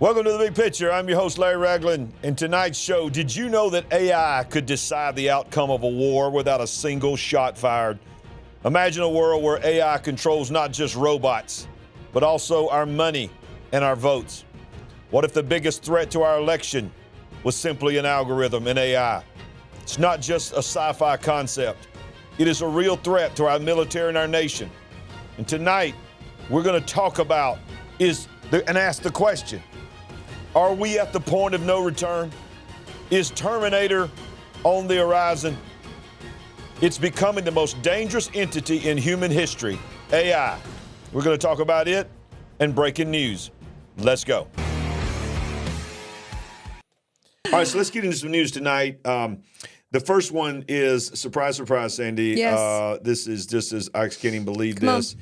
Welcome to The Big Picture. I'm your host, Larry Ragland. In tonight's show, did you know that AI could decide the outcome of a war without a single shot fired? Imagine a world where AI controls not just robots, but also our money and our votes. What if the biggest threat to our election was simply an algorithm, an AI? It's not just a sci-fi concept. It is a real threat to our military and our nation. And tonight, we're going to talk about and ask the question, are we at the point of no return? Is Terminator on the horizon? It's becoming the most dangerous entity in human history, AI. We're going to talk about it and breaking news. Let's go. All right, so let's get into some news tonight. The first one is, surprise, surprise, Sandy. Yes. This is just as I can't even believe this.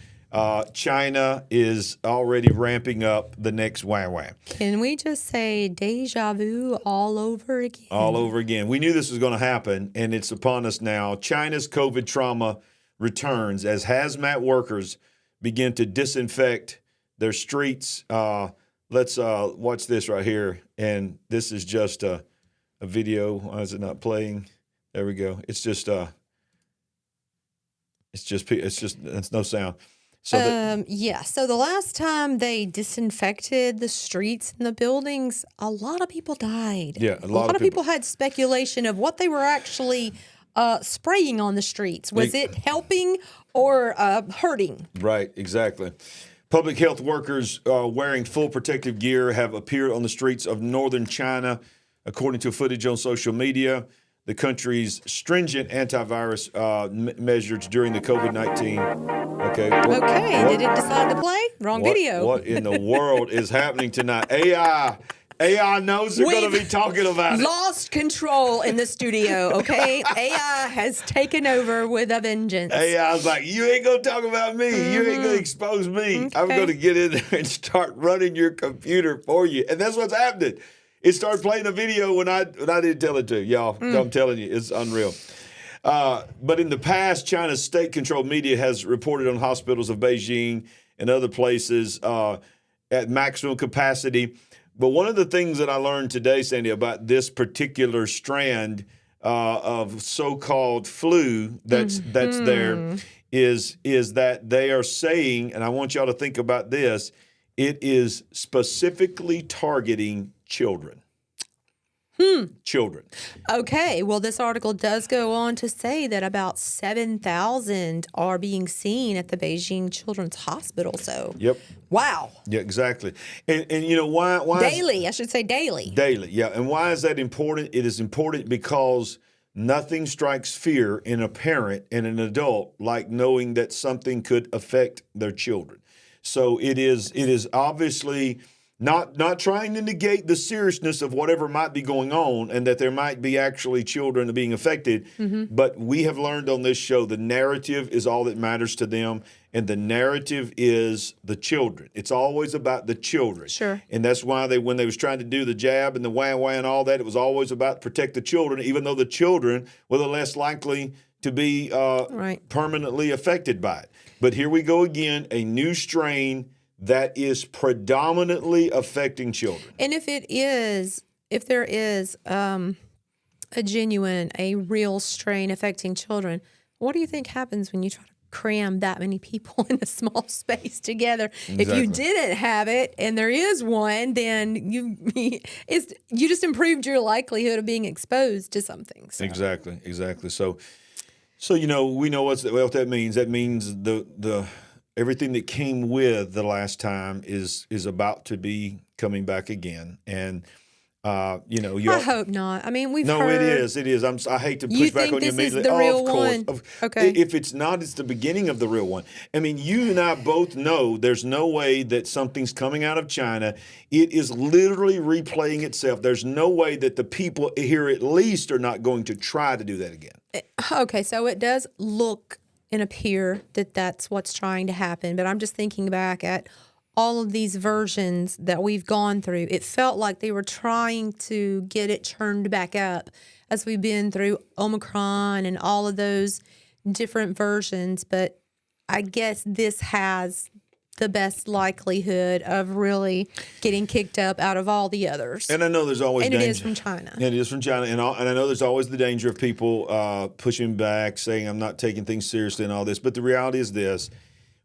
China is already ramping up the next wham. Can we just say deja vu all over again? All over again. We knew this was going to happen, and it's upon us now. China's COVID trauma returns as hazmat workers begin to disinfect their streets. Let's watch this right here. And this is just a video. Why is it not playing? There we go. It's no sound. So the last time they disinfected the streets and the buildings, a lot of people died. Yeah, a lot of people had speculation of what they were actually spraying on the streets. Was it helping or hurting? Right, exactly. Public health workers wearing full protective gear have appeared on the streets of northern China, according to footage on social media. The country's stringent antivirus measures during the COVID-19. Okay. Did it decide to play? Wrong video. What in the world is happening tonight? AI knows they're going to be talking about it. Lost control in the studio, okay? AI has taken over with a vengeance. AI's like, you ain't going to talk about me. You ain't going to expose me. Okay. I'm going to get in there and start running your computer for you. And that's what's happening. It started playing a video when I didn't tell it to y'all. I'm telling you, it's unreal. But in the past, China's state-controlled media has reported on hospitals of Beijing and other places at maximum capacity. But one of the things that I learned today, Sandy, about this particular strand of so-called flu that's there is that they are saying, and I want y'all to think about this, it is specifically targeting children. Children. Okay, well, this article does go on to say that about 7,000 are being seen at the Beijing Children's Hospital. So, Yep. Wow. Yeah, exactly. And you know why? Daily, I should say daily. Daily, yeah. And why is that important? It is important because nothing strikes fear in a parent and an adult like knowing that something could affect their children. So it is obviously not trying to negate the seriousness of whatever might be going on and that there might be actually children being affected. But we have learned on this show the narrative is all that matters to them. And the narrative is the children. It's always about the children. Sure. And that's why when they was trying to do the jab and the wah and all that, it was always about protect the children, even though the children were the less likely to be permanently affected by it. But here we go again, a new strain that is predominantly affecting children. And if there is a real strain affecting children, what do you think happens when you try to cram that many people in a small space together? Exactly. If you didn't have it and there is one, then you just improved your likelihood of being exposed to something. So. Exactly. So we know what that means. That means the everything that came with the last time is about to be coming back again. And I hope not. I mean, we've heard. No, it is. I hate to push back on you immediately. Is the real of course. one? Okay. If it's not, it's the beginning of the real one. I mean, you and I both know there's no way that something's coming out of China. It is literally replaying itself. There's no way that the people here at least are not going to try to do that again. Okay, so it does look and appear that that's what's trying to happen. But I'm just thinking back at all of these versions that we've gone through. It felt like they were trying to get it turned back up as we've been through Omicron and all of those different versions. But I guess this has the best likelihood of really getting kicked up out of all the others. And I know there's always and danger. it is from China. It is from China. And I know there's always the danger of people pushing back, saying I'm not taking things seriously and all this. But the reality is this.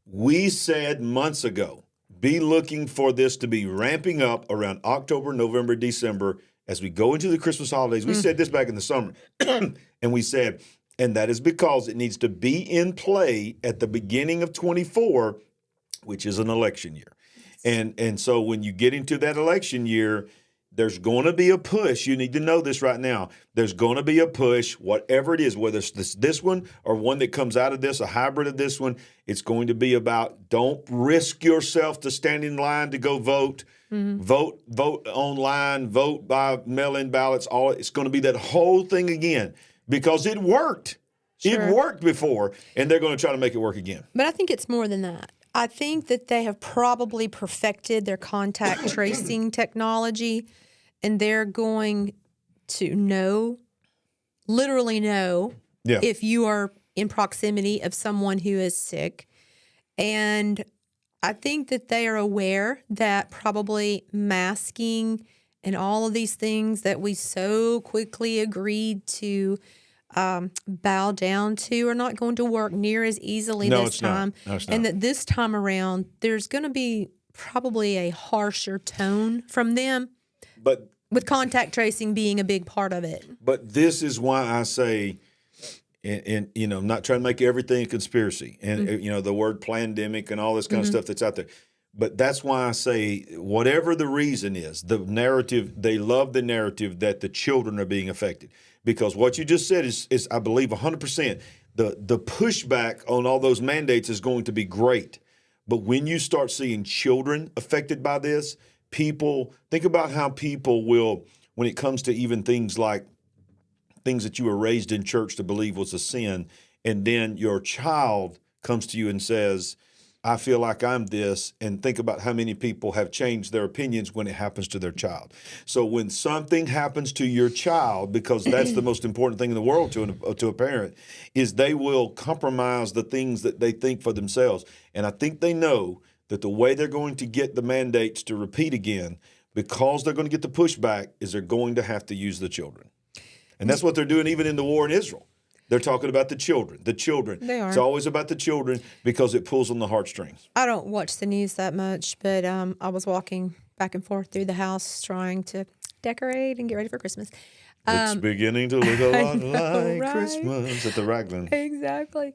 We said months ago, be looking for this to be ramping up around October, November, December as we go into the Christmas holidays. We said this back in the summer. And we said, and that is because it needs to be in play at the beginning of 24, which is an election year. And so when you get into that election year, there's going to be a push. You need to know this right now. There's going to be a push, whatever it is, whether it's this one or one that comes out of this, a hybrid of this one. It's going to be about don't risk yourself to stand in line to go vote. Vote online, vote by mail-in ballots. It's going to be that whole thing again because it worked. Sure. It worked before, and they're going to try to make it work again. But I think it's more than that. I think that they have probably perfected their contact tracing technology, and they're going to literally know if you are in proximity of someone who is sick. And I think that they are aware that probably masking and all of these things that we so quickly agreed to bow down to are not going to work near as easily this time. No, it's not. And that this time around, there's going to be probably a harsher tone from them, But with contact tracing being a big part of it. But this is why I say, and I'm not trying to make everything a conspiracy, and the word pandemic and all this kind of stuff that's out there. But that's why I say, whatever the reason is, the narrative, they love the narrative that the children are being affected. Because what you just said is I believe, 100%. The pushback on all those mandates is going to be great. But when you start seeing children affected by this, think about how people will, when it comes to even things like things that you were raised in church to believe was a sin, and then your child comes to you and says, I feel like I'm this, and think about how many people have changed their opinions when it happens to their child. So when something happens to your child, because that's the most important thing in the world to a parent, is they will compromise the things that they think for themselves. And I think they know that the way they're going to get the mandates to repeat again, because they're going to get the pushback, is they're going to have to use the children. And that's what they're doing even in the war in Israel. They're talking about the children. The children. They are. It's always about the children because it pulls on the heartstrings. I don't watch the news that much, but I was walking back and forth through the house trying to decorate and get ready for Christmas. It's beginning to look a lot like right? Christmas at the Ragland. Exactly.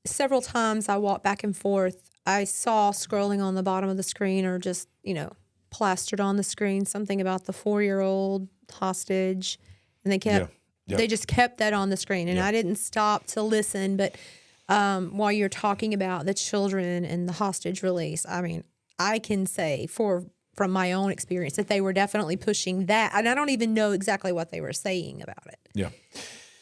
Several times I walked back and forth. I saw scrolling on the bottom of the screen or just, plastered on the screen something about the 4-year-old hostage. And they just kept that on the screen. And I didn't stop to listen. But while you're talking about the children and the hostage release, I mean, I can say from my own experience that they were definitely pushing that. And I don't even know exactly what they were saying about it. Yeah.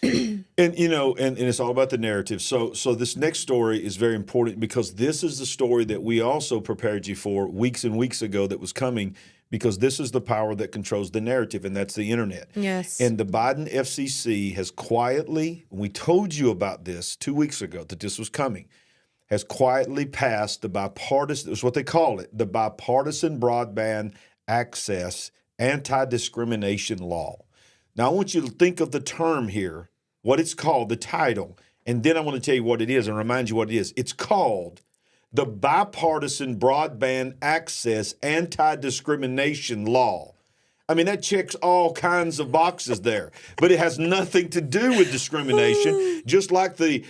And it's all about the narrative. So this next story is very important because this is the story that we also prepared you for weeks and weeks ago that was coming, because this is the power that controls the narrative, and that's the internet. Yes. And the Biden FCC has quietly, we told you about this 2 weeks ago, that this was coming, has quietly passed the bipartisan, that's what they call it, the Bipartisan Broadband Access Anti-Discrimination Law. Now, I want you to think of the term here, what it's called, the title, and then I want to tell you what it is and remind you what it is. It's called the Bipartisan Broadband Access Anti-Discrimination Law. I mean, that checks all kinds of boxes there, but it has nothing to do with discrimination, just like the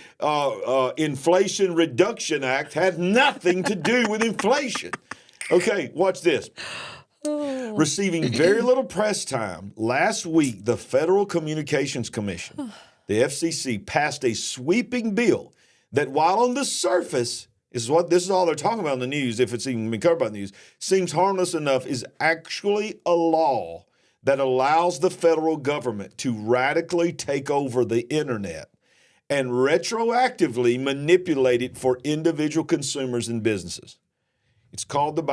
Inflation Reduction Act had nothing to do with inflation. Okay, watch this. Receiving very little press time, last week, the Federal Communications Commission, the FCC, passed a sweeping bill that, while on the surface, this is all they're talking about in the news, if it's even been covered by the news, seems harmless enough, is actually a law that allows the federal government to radically take over the internet and retroactively manipulate it for individual consumers and businesses. It's called the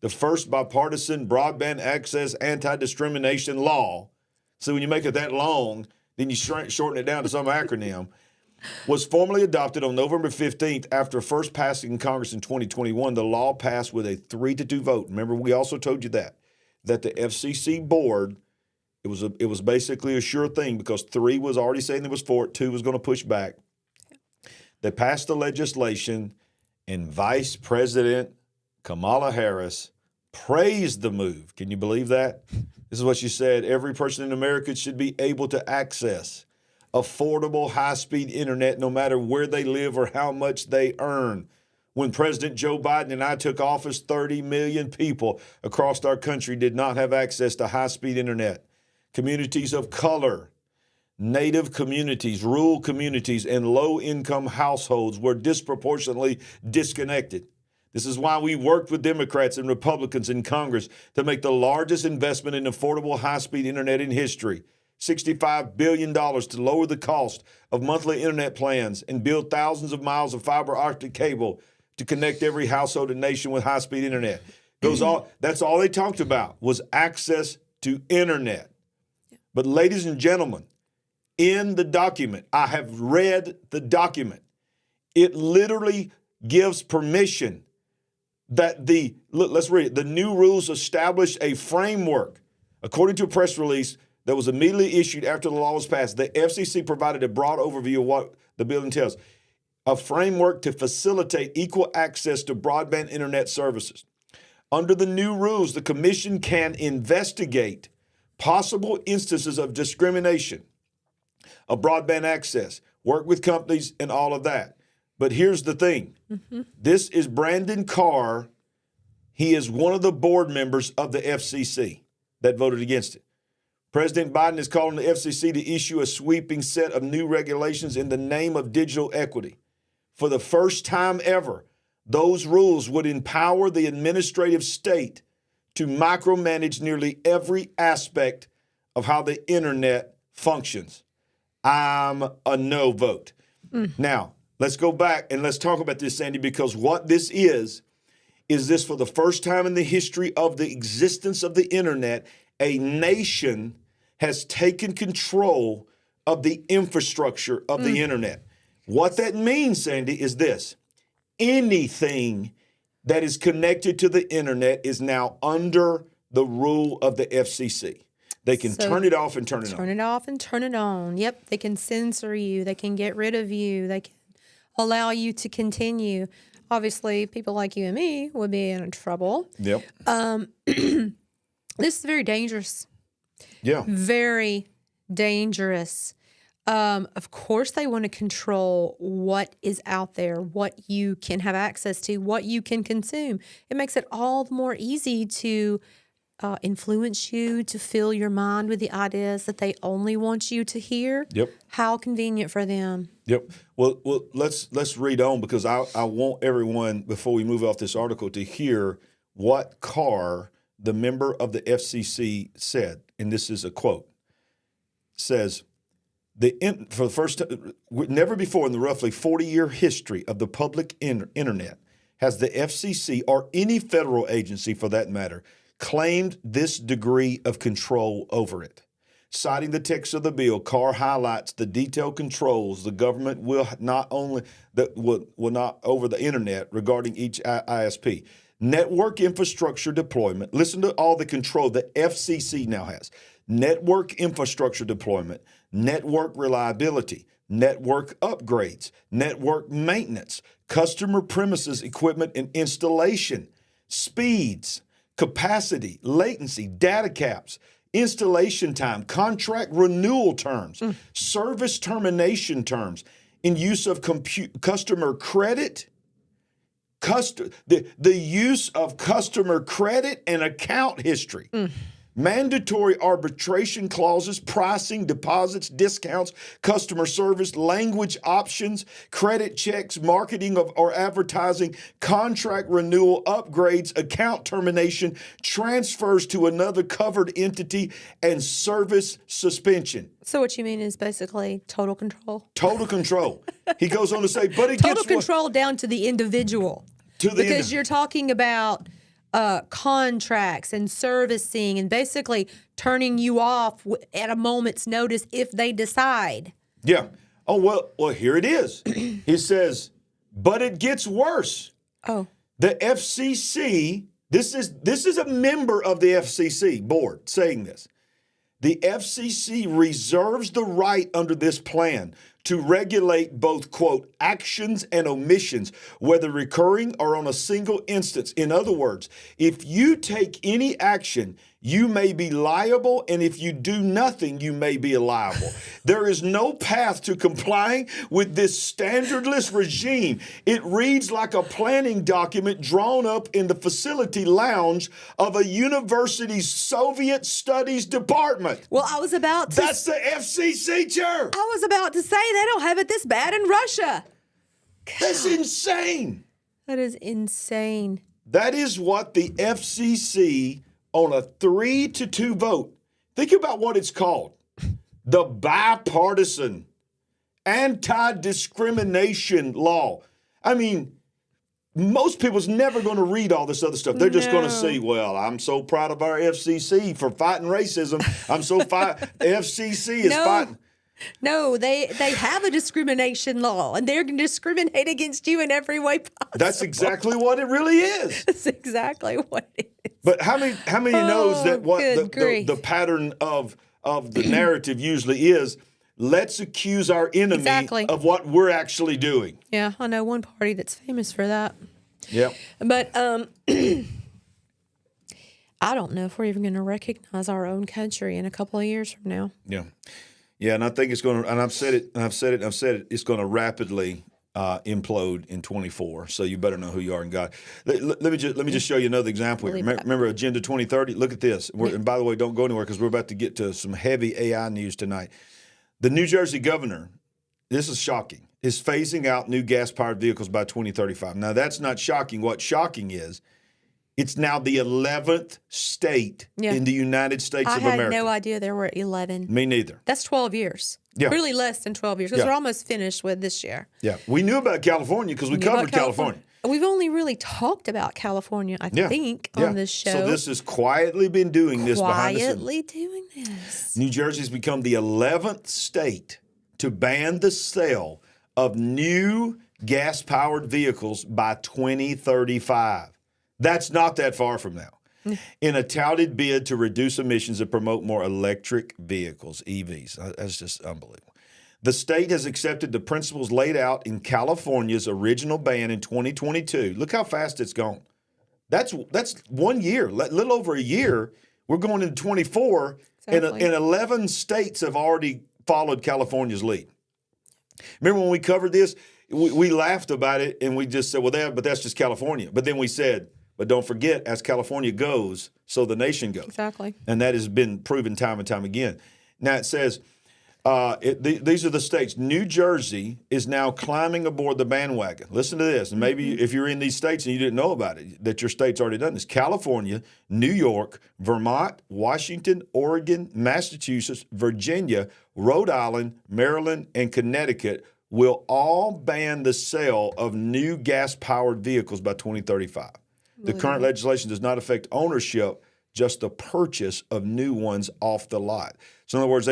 first bipartisan broadband access anti-discrimination law. So when you make it that long, then you shorten it down to some acronym. was formally adopted on November 15th after first passing in Congress in 2021. The law passed with a 3-2 vote. Remember, we also told you that the FCC board, it was basically a sure thing because 3 was already saying there was for it, 2 was going to push back. They passed the legislation, and Vice President Kamala Harris praised the move. Can you believe that? This is what she said. Every person in America should be able to access affordable, high-speed internet no matter where they live or how much they earn. When President Joe Biden and I took office, 30 million people across our country did not have access to high-speed internet. Communities of color, Native communities, rural communities, and low-income households were disproportionately disconnected. This is why we worked with Democrats and Republicans in Congress to make the largest investment in affordable high-speed internet in history. $65 billion to lower the cost of monthly internet plans and build thousands of miles of fiber optic cable to connect every household and nation with high-speed internet. That's all they talked about was access to internet. But ladies and gentlemen, in the document, I have read the document. It literally gives permission that let's read it. The new rules establish a framework. According to a press release that was immediately issued after the law was passed, the FCC provided a broad overview of what the bill entails. A framework to facilitate equal access to broadband internet services. Under the new rules, the commission can investigate possible instances of discrimination of broadband access, work with companies, and all of that. But here's the thing. This is Brandon Carr. He is one of the board members of the FCC that voted against it. President Biden is calling the FCC to issue a sweeping set of new regulations in the name of digital equity. For the first time ever, those rules would empower the administrative state to micromanage nearly every aspect of how the internet functions. I'm a no vote. Now, let's go back and let's talk about this, Sandy, because what this is this for the first time in the history of the existence of the internet, a nation has taken control of the infrastructure of the internet. What that means, Sandy, is this. Anything that is connected to the internet is now under the rule of the FCC. They can turn it off and turn it on. Turn it off and turn it on. Yep, they can censor you. They can get rid of you. They can allow you to continue. Obviously, people like you and me would be in trouble. Yep. This is very dangerous. Yeah. Very dangerous. Of course, they want to control what is out there, what you can have access to, what you can consume. It makes it all the more easy to influence you, to fill your mind with the ideas that they only want you to hear. Yep. How convenient for them. Yep. Well, let's read on because I want everyone, before we move off this article, to hear what Carr, the member of the FCC, said. And this is a quote. Says, for the first time, never before in the roughly 40-year history of the public internet has the FCC, or any federal agency for that matter, claimed this degree of control over it. Citing the text of the bill, Carr highlights the detailed controls the government will not over the internet regarding each ISP. Network infrastructure deployment. Listen to all the control the FCC now has. Network infrastructure deployment, network reliability, network upgrades, network maintenance, customer premises equipment and installation, speeds, capacity, latency, data caps, installation time, contract renewal terms, service termination terms, in use of customer credit, the use of customer credit and account history. Mandatory arbitration clauses, pricing, deposits, discounts, customer service, language options, credit checks, marketing or advertising, contract renewal, upgrades, account termination, transfers to another covered entity, and service suspension. So what you mean is basically total control? Total control. He goes on to say, but it total control down to the individual. Because you're talking about contracts and servicing and basically turning you off at a moment's notice if they decide. Yeah. Oh, well, here it is. He says, but it gets worse. Oh. The FCC, this is a member of the FCC board saying this. The FCC reserves the right under this plan to regulate both, quote, actions and omissions, whether recurring or on a single instance. In other words, if you take any action, you may be liable, and if you do nothing, you may be liable. There is no path to complying with this standardless regime. It reads like a planning document drawn up in the facility lounge of a university's Soviet studies department. Well, I was about to... That's the FCC, chair. I was about to say they don't have it this bad in Russia. That's insane. That is insane. That is what the FCC, on a 3-2 vote, think about what it's called. The bipartisan anti-discrimination law. I mean, most people's never going to read all this other stuff. They're just going to say, well, I'm so proud of our FCC for fighting racism. I'm so FCC is fighting. No, they have a discrimination law, and they're going to discriminate against you in every way possible. That's exactly what it really is. That's exactly what it is. But how many knows that what the pattern of the narrative usually is? Let's accuse our enemy of what we're actually doing. Yeah, I know one party that's famous for that. Yeah. But I don't know if we're even going to recognize our own country in a couple of years from now. Yeah. Yeah, and I think it's going to, and I've said it, it's going to rapidly implode in 24. So you better know who you are in God. Let me just show you another example here. Remember Agenda 2030? Look at this. And by the way, don't go anywhere because we're about to get to some heavy AI news tonight. The New Jersey governor, this is shocking, is phasing out new gas-powered vehicles by 2035. Now, that's not shocking. What's shocking is it's now the 11th state in the United States of America. I had no idea there were 11. Me neither. That's 12 years. Yeah. Really less than 12 years because we're almost finished with this year. Yeah. We knew about California because we covered California. We've only really talked about California, I think, on this show. So this has quietly been doing this behind the scenes. Quietly doing this. New Jersey's become the 11th state to ban the sale of new gas-powered vehicles by 2035. That's not that far from now. In a touted bid to reduce emissions and promote more electric vehicles, EVs. That's just unbelievable. The state has accepted the principles laid out in California's original ban in 2022. Look how fast it's gone. That's 1 year, little over a year. We're going into 24, and 11 states have already followed California's lead. Remember when we covered this, we laughed about it, and we just said, well, but that's just California. But then we said, but don't forget, as California goes, so the nation goes. Exactly. And that has been proven time and time again. Now it says, these are the states. New Jersey is now climbing aboard the bandwagon. Listen to this. And maybe if you're in these states and you didn't know about it, that your state's already done this. California, New York, Vermont, Washington, Oregon, Massachusetts, Virginia, Rhode Island, Maryland, and Connecticut will all ban the sale of new gas-powered vehicles by 2035. The current legislation does not affect ownership, just the purchase of new ones off the lot. So in other words,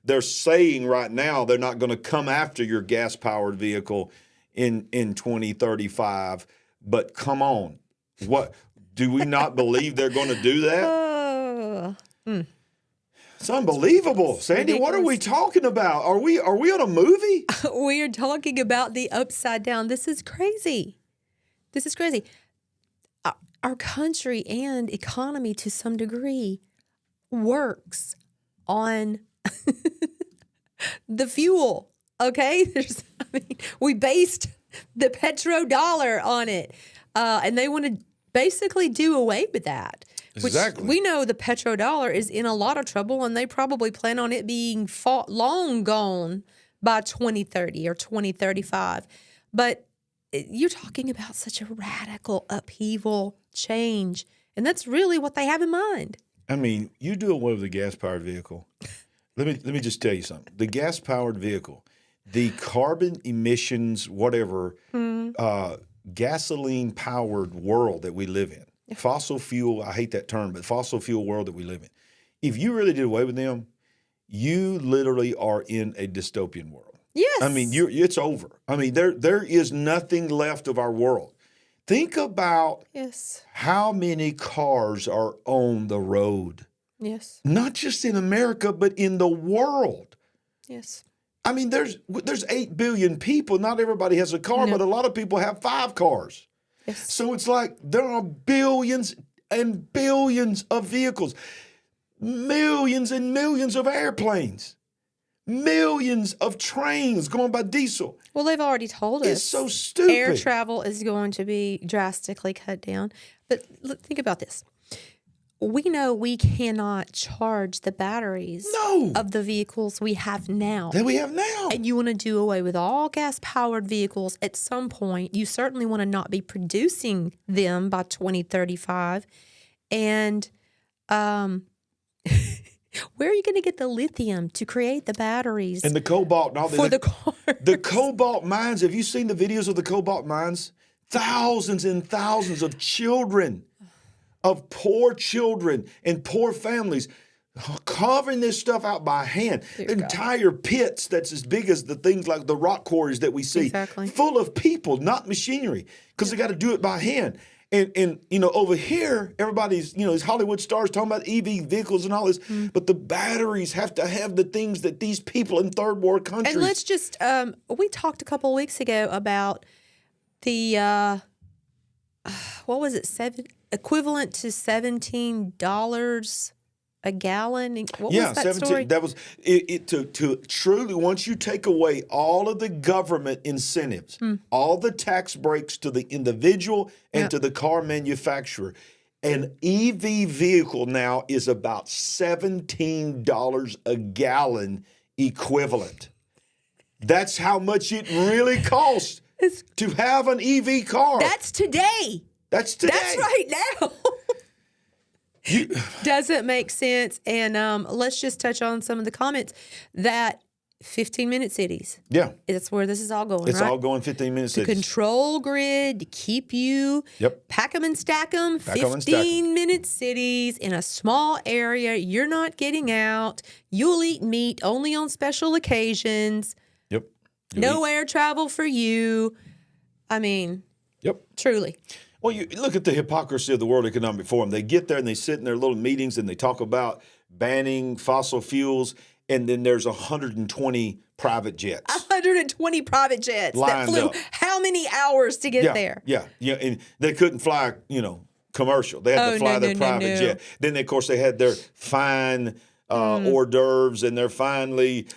they're saying right now they're not going to come after your gas-powered vehicle in 2035. But come on, what do we not believe they're going to do that? It's unbelievable, Sandy. What are we talking about? Are we on a movie? We are talking about the upside down. This is crazy. This is crazy. Our country and economy, to some degree, works on the fuel. Okay, we based the petrodollar on it, and they want to basically do away with that. Exactly. Which we know the petrodollar is in a lot of trouble, and they probably plan on it being long gone by 2030 or 2035. But you're talking about such a radical upheaval change, and that's really what they have in mind. I mean, you do away with the gas-powered vehicle. Let me just tell you something. The gas-powered vehicle, the carbon emissions, whatever, gasoline-powered world that we live in, fossil fuel, I hate that term, but fossil fuel world that we live in, if you really did away with them, you literally are in a dystopian world. Yes. I mean, it's over. I mean, there is nothing left of our world. Think about how many cars are on the road. Yes. Not just in America, but in the world. Yes. I mean, there's 8 billion people. Not everybody has a car, but a lot of people have 5 cars. Yes. So it's like there are billions and billions of vehicles, millions and millions of airplanes, millions of trains going by diesel. Well, they've already told us. It's so stupid. Air travel is going to be drastically cut down. But look, think about this. We know we cannot charge the batteries of the vehicles we have now. That we have now. And you want to do away with all gas-powered vehicles at some point. You certainly want to not be producing them by 2035. And where are you going to get the lithium to create the batteries? And the cobalt and all for the cars? The cobalt mines, have you seen the videos of the cobalt mines? Thousands and thousands of children, of poor children and poor families, carving this stuff out by hand. Entire pits that's as big as the things like the rock quarries that we see. Exactly. Full of people, not machinery, because they got to do it by hand. And you know, over here, everybody's, you know, these Hollywood stars talking about EV vehicles and all this, but the batteries have to have the things that these people in third world countries. And let's just, we talked a couple of weeks ago about the, what was it, equivalent to $17 a gallon. What was that 17. story? That was it. To truly, once you take away all of the government incentives, all the tax breaks to the individual and to the car manufacturer, an EV vehicle now is about $17 a gallon equivalent. That's how much it really costs to have an EV car. That's today. That's today. That's right now. Doesn't make sense. And let's just touch on some of the comments that 15-minute cities. Yeah. That's where this is all going, It's right? all going 15-minute cities. To control grid, to keep you, pack them and stack them, 15-minute cities in a small area. You're not getting out. You'll eat meat only on special occasions. No air travel for you. I mean, truly. Well, you look at the hypocrisy of the World Economic Forum. They get there and they sit in their little meetings and they talk about banning fossil fuels, and then there's 120 private jets. 120 private jets that flew how many hours to get there? Yeah, and they couldn't fly, you know, commercial. They had to fly their private jet. Then, of course, they had their fine hors d'oeuvres and their finely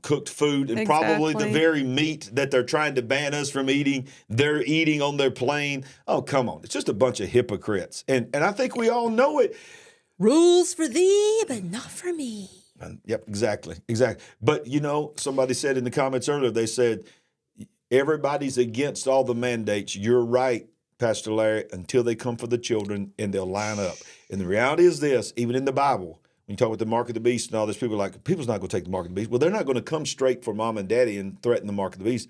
cooked food, and probably the very meat that they're trying to ban us from eating, they're eating on their plane. Oh, come on. It's just a bunch of hypocrites. And I think we all know it. Rules for thee, but not for me. Yep, exactly. But, you know, somebody said in the comments earlier, they said, everybody's against all the mandates. You're right, Pastor Larry, until they come for the children and they'll line up. And the reality is this, even in the Bible, when you talk about the mark of the beast and all this, people are like, people's not going to take the mark of the beast. Well, they're not going to come straight for mom and daddy and threaten the mark of the beast.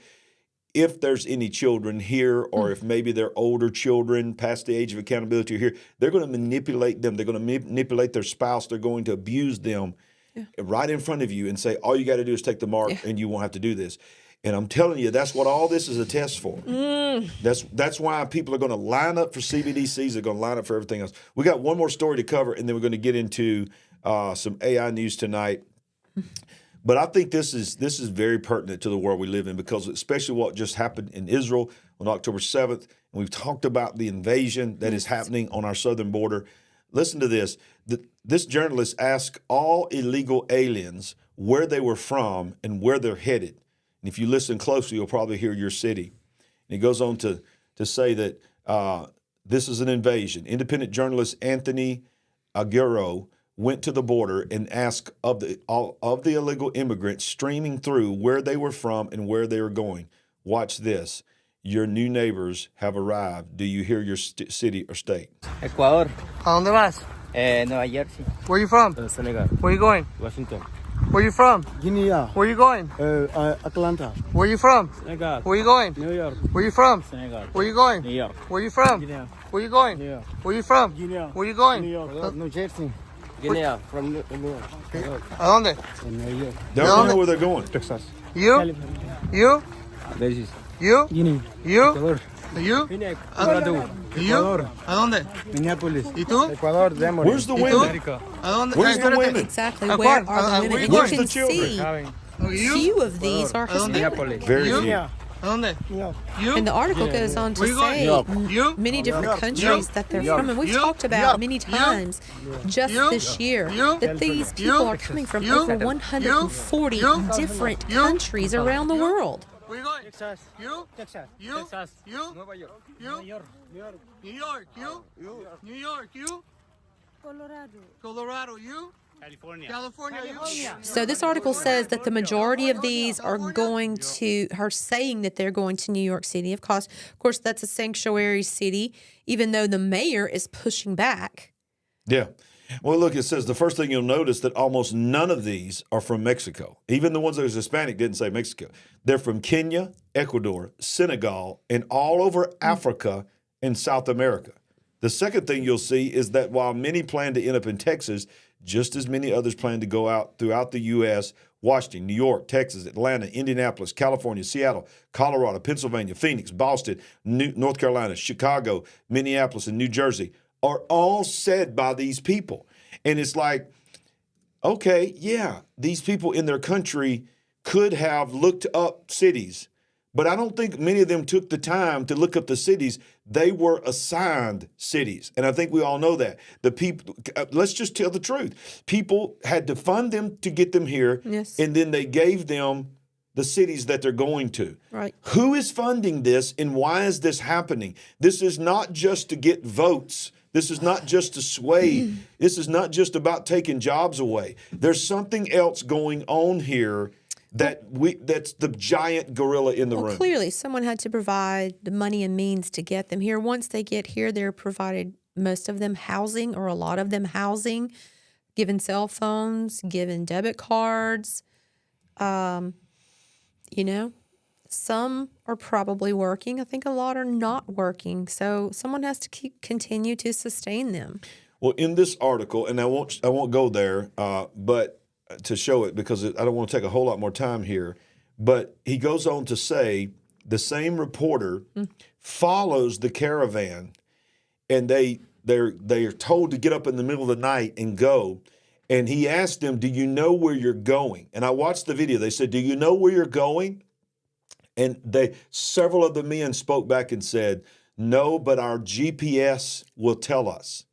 If there's any children here, or if maybe they're older children past the age of accountability here, they're going to manipulate them. They're going to manipulate their spouse. They're going to abuse them right in front of you and say, all you got to do is take the mark and you won't have to do this. And I'm telling you, that's what all this is a test for. That's why people are going to line up for CBDCs. They're going to line up for everything else. We got one more story to cover, and then we're going to get into some AI news tonight. But I think this is very pertinent to the world we live in, because especially what just happened in Israel on October 7th. And we've talked about the invasion that is happening on our southern border. Listen to this. This journalist asked all illegal aliens where they were from and where they're headed. And if you listen closely, you'll probably hear your city. And he goes on to say that this is an invasion. Independent journalist Anthony Aguero went to the border and asked of the illegal immigrants streaming through where they were from and where they were going. Watch this. Your new neighbors have arrived. Do you hear your city or state? Ecuador. ¿A dónde vas? Nueva Jersey. Where you from? Senegal. Where you going? Washington. Where you from? Guinea. Where you going? Atlanta. Where you from? Senegal. Where you going? New York. Where you from? Senegal. Where you going? New York. Where you from? Guinea. Where you going? New York. Where you from? Guinea. Where you going? New York. New Jersey. Guinea from New York. ¿A dónde? New York. They don't know where they're going. Texas. You? You? Belgium. You? Guinea. You? Ecuador. You? Ecuador. You? ¿A dónde? Minneapolis. ¿Y tú? Ecuador, Demory. Where's the ¿Y tú? women? ¿A dónde? Where's the Espérate. women? Exactly. ¿A Where cuál? are the where women? you And Where's you the can children? see You? few of these are Hispanic. Minneapolis. Very You? few. ¿A dónde? You? And the article goes on to Where you say going? You? many different countries that they're from. And we've You? talked about You? many You? times just You? this year You? that these people are coming from You? over 140 You? different You? countries around the world. Where you going? Texas. You? Texas. You? Texas. You? Nueva York. You? New York. New York. You? New York. You? Colorado. You? California. California. You? So this article says that the majority of these are saying that they're going to New York City. Of course, that's a sanctuary city, even though the mayor is pushing back. Yeah. Well, look, it says the first thing you'll notice that almost none of these are from Mexico. Even the ones that was Hispanic didn't say Mexico. They're from Kenya, Ecuador, Senegal, and all over Africa and South America. The second thing you'll see is that while many plan to end up in Texas, just as many others plan to go out throughout the U.S., Washington, New York, Texas, Atlanta, Indianapolis, California, Seattle, Colorado, Pennsylvania, Phoenix, Boston, North Carolina, Chicago, Minneapolis, and New Jersey are all said by these people. And it's like, okay, yeah, these people in their country could have looked up cities, but I don't think many of them took the time to look up the cities. They were assigned cities. And I think we all know that. The people, let's just tell the truth. People had to fund them to get them here, Yes. and then they gave them the cities that they're going to. Right. Who is funding this, and why is this happening? This is not just to get votes. This is not just to sway. This is not just about taking jobs away. There's something else going on here that's the giant gorilla in the room. Clearly, someone had to provide the money and means to get them here. Once they get here, they're provided, most of them, housing, or a lot of them housing, given cell phones, given debit cards. Some are probably working. I think a lot are not working. So someone has to continue to sustain them. Well, in this article, and I won't go there, but to show it because I don't want to take a whole lot more time here. But he goes on to say the same reporter follows the caravan, and they're told to get up in the middle of the night and go. And he asked them, "Do you know where you're going?" And I watched the video. They said, "Do you know where you're going?" And several of the men spoke back and said, "No, but our GPS will tell us."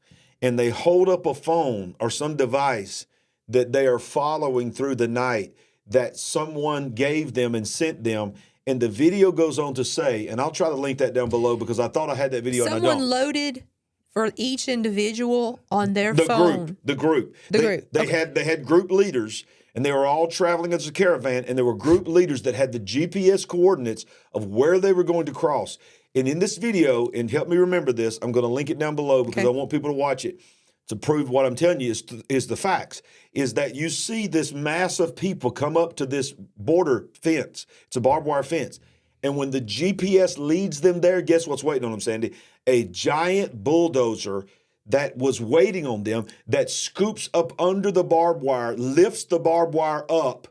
And they hold up a phone or some device that they are following through the night that someone gave them and sent them. And the video goes on to say, and I'll try to link that down below because I thought I had that video and I Someone don't. loaded for each individual on their The phone. group. They had group leaders, and they were all traveling as a caravan, and there were group leaders that had the GPS coordinates of where they were going to cross. And in this video, and help me remember this, I'm going to link it down below because I want people to watch it to prove what I'm telling you is the facts, is that you see this mass of people come up to this border fence. It's a barbed wire fence. And when the GPS leads them there, guess what's waiting on them, Sandy? A giant bulldozer that was waiting on them that scoops up under the barbed wire, lifts the barbed wire up,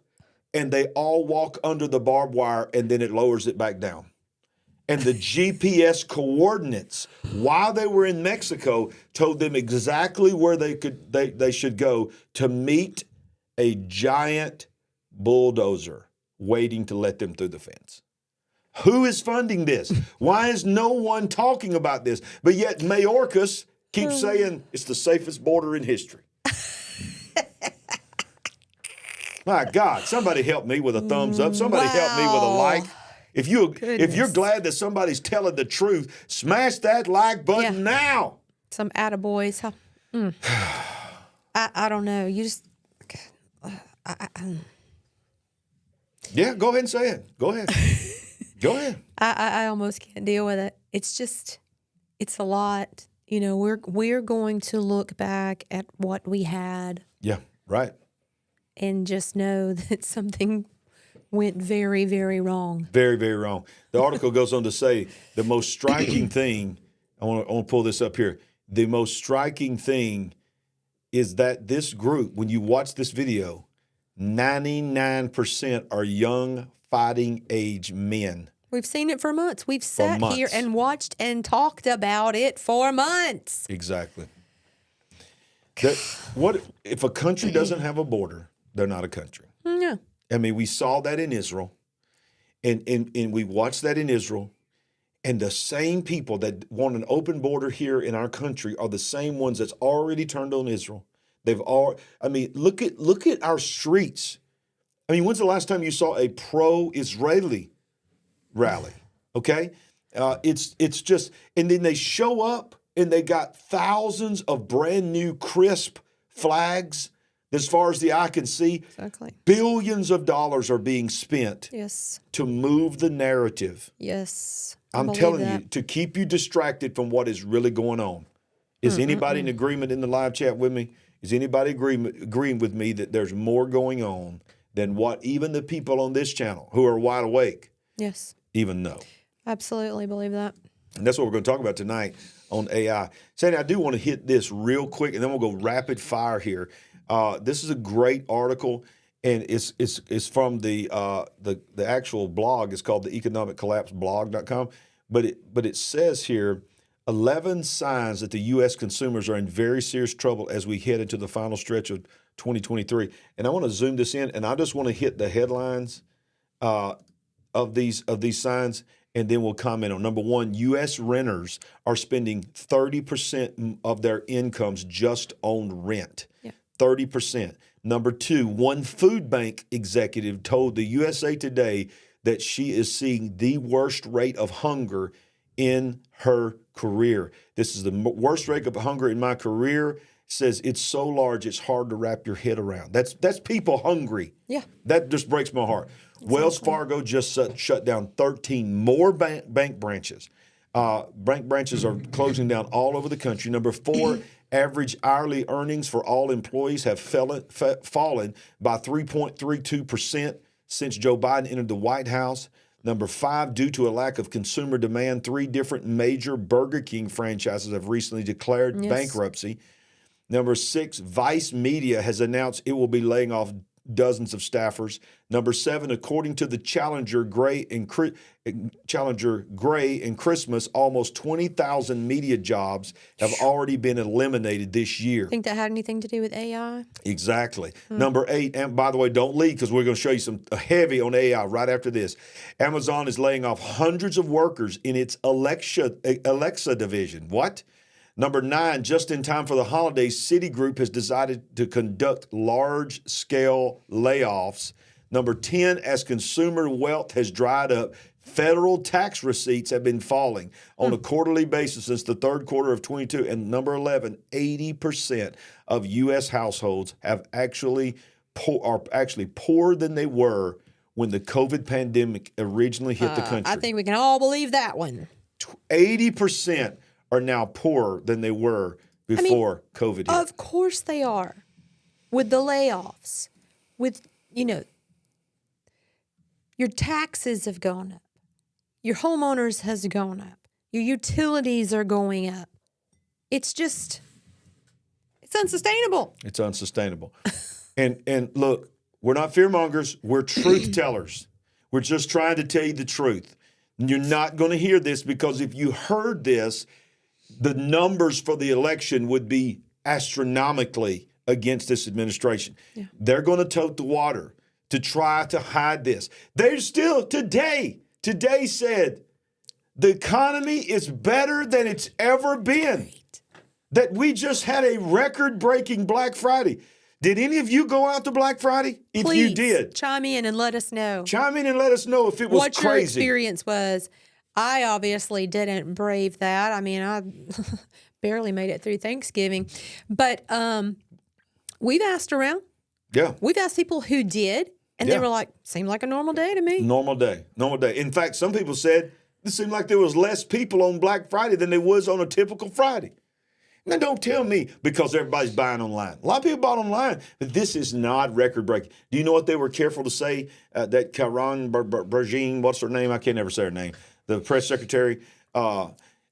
and they all walk under the barbed wire, and then it lowers it back down. And the GPS coordinates, while they were in Mexico, told them exactly where they should go to meet a giant bulldozer waiting to let them through the fence. Who is funding this? Why is no one talking about this? But yet Mayorkas keeps saying it's the safest border in history. My God, somebody help me with a thumbs up. Somebody help me with a like. If you're glad that somebody's telling the truth, smash that like button now. Some attaboys. I don't know. You just... Yeah, go ahead and say it. Go ahead. Go ahead. I almost can't deal with it. It's a lot. We're going to look back at what we had. Yeah, right. And just know that something went very, very wrong. Very, very wrong. The article goes on to say the most striking thing, I want to pull this up here. The most striking thing is that this group, when you watch this video, 99% are young fighting age men. We've seen it for months. We've sat here months. and watched and talked about it for months. Exactly. What if a country doesn't have a border? They're not a country. Yeah. I mean, we saw that in Israel, and we watched that in Israel, and the same people that want an open border here in our country are the same ones that's already turned on Israel. I mean, look at our streets. I mean, when's the last time you saw a pro-Israeli rally? Okay, it's just, and then they show up and they got thousands of brand new crisp flags. As far as the eye can see, Exactly. billions of dollars are being spent Yes. to move the narrative. Yes. I'm telling you, to keep you distracted from what is really going on. Is anybody in agreement in the live chat with me? Is anybody agreeing with me that there's more going on than what even the people on this channel who are wide awake Yes. even know? Absolutely believe that. And that's what we're going to talk about tonight on AI. Sandy, I do want to hit this real quick, and then we'll go rapid fire here. This is a great article, and it's from the actual blog. It's called the economiccollapseblog.com. But it says here, 11 signs that the U.S. consumers are in very serious trouble as we head into the final stretch of 2023. And I want to zoom this in, and I just want to hit the headlines of these signs, and then we'll comment on. Number one, U.S. renters are spending 30% of their incomes just on rent. Yeah. 30%. Number two, one food bank executive told the USA Today that she is seeing the worst rate of hunger in her career. This is the worst rate of hunger in my career. Says it's so large it's hard to wrap your head around. That's people hungry. Yeah. That just breaks my heart. Exactly. Wells Fargo just shut down 13 more bank branches. Bank branches are closing down all over the country. Number four, average hourly earnings for all employees have fallen by 3.32% since Joe Biden entered the White House. Number five, due to a lack of consumer demand, 3 different major Burger King franchises have recently declared bankruptcy. Number 6, Vice Media has announced it will be laying off dozens of staffers. Number 7, according to the Challenger Gray and Christmas, almost 20,000 media jobs have already been eliminated this year. Think that had anything to do with AI? Exactly. Number 8, and by the way, don't leave because we're going to show you some heavy on AI right after this. Amazon is laying off hundreds of workers in its Alexa division. What? Number 9, just in time for the holidays, Citigroup has decided to conduct large-scale layoffs. Number 10, as consumer wealth has dried up, federal tax receipts have been falling on a quarterly basis since the third quarter of 22. And number 11, 80% of U.S. households are actually poorer than they were when the COVID pandemic originally hit the country. I think we can all believe that one. 80% are now poorer than they were before COVID hit. Of course they are. With the layoffs, with, your taxes have gone up. Your homeowners has gone up. Your utilities are going up. It's unsustainable. It's unsustainable. And look, we're not fearmongers. We're truth tellers. We're just trying to tell you the truth. And you're not going to hear this because if you heard this, the numbers for the election would be astronomically against this administration. Yeah. They're going to tote the water to try to hide this. They're still, today said the economy is better than it's ever been. Great. That we just had a record-breaking Black Friday. Did any of you go out to Black Friday? If Please, you did, chime in and let us know. Chime in and let us know if it was what crazy. What your experience was. I obviously didn't brave that. I mean, I barely made it through Thanksgiving. But we've asked around. Yeah. We've asked people who did, and they were like, seemed like a normal day to me. Normal day. In fact, some people said it seemed like there was less people on Black Friday than there was on a typical Friday. Now, don't tell me because everybody's buying online. A lot of people bought online, but this is not record-breaking. Do you know what they were careful to say? That Karen Bergine, what's her name? I can't ever say her name. The press secretary.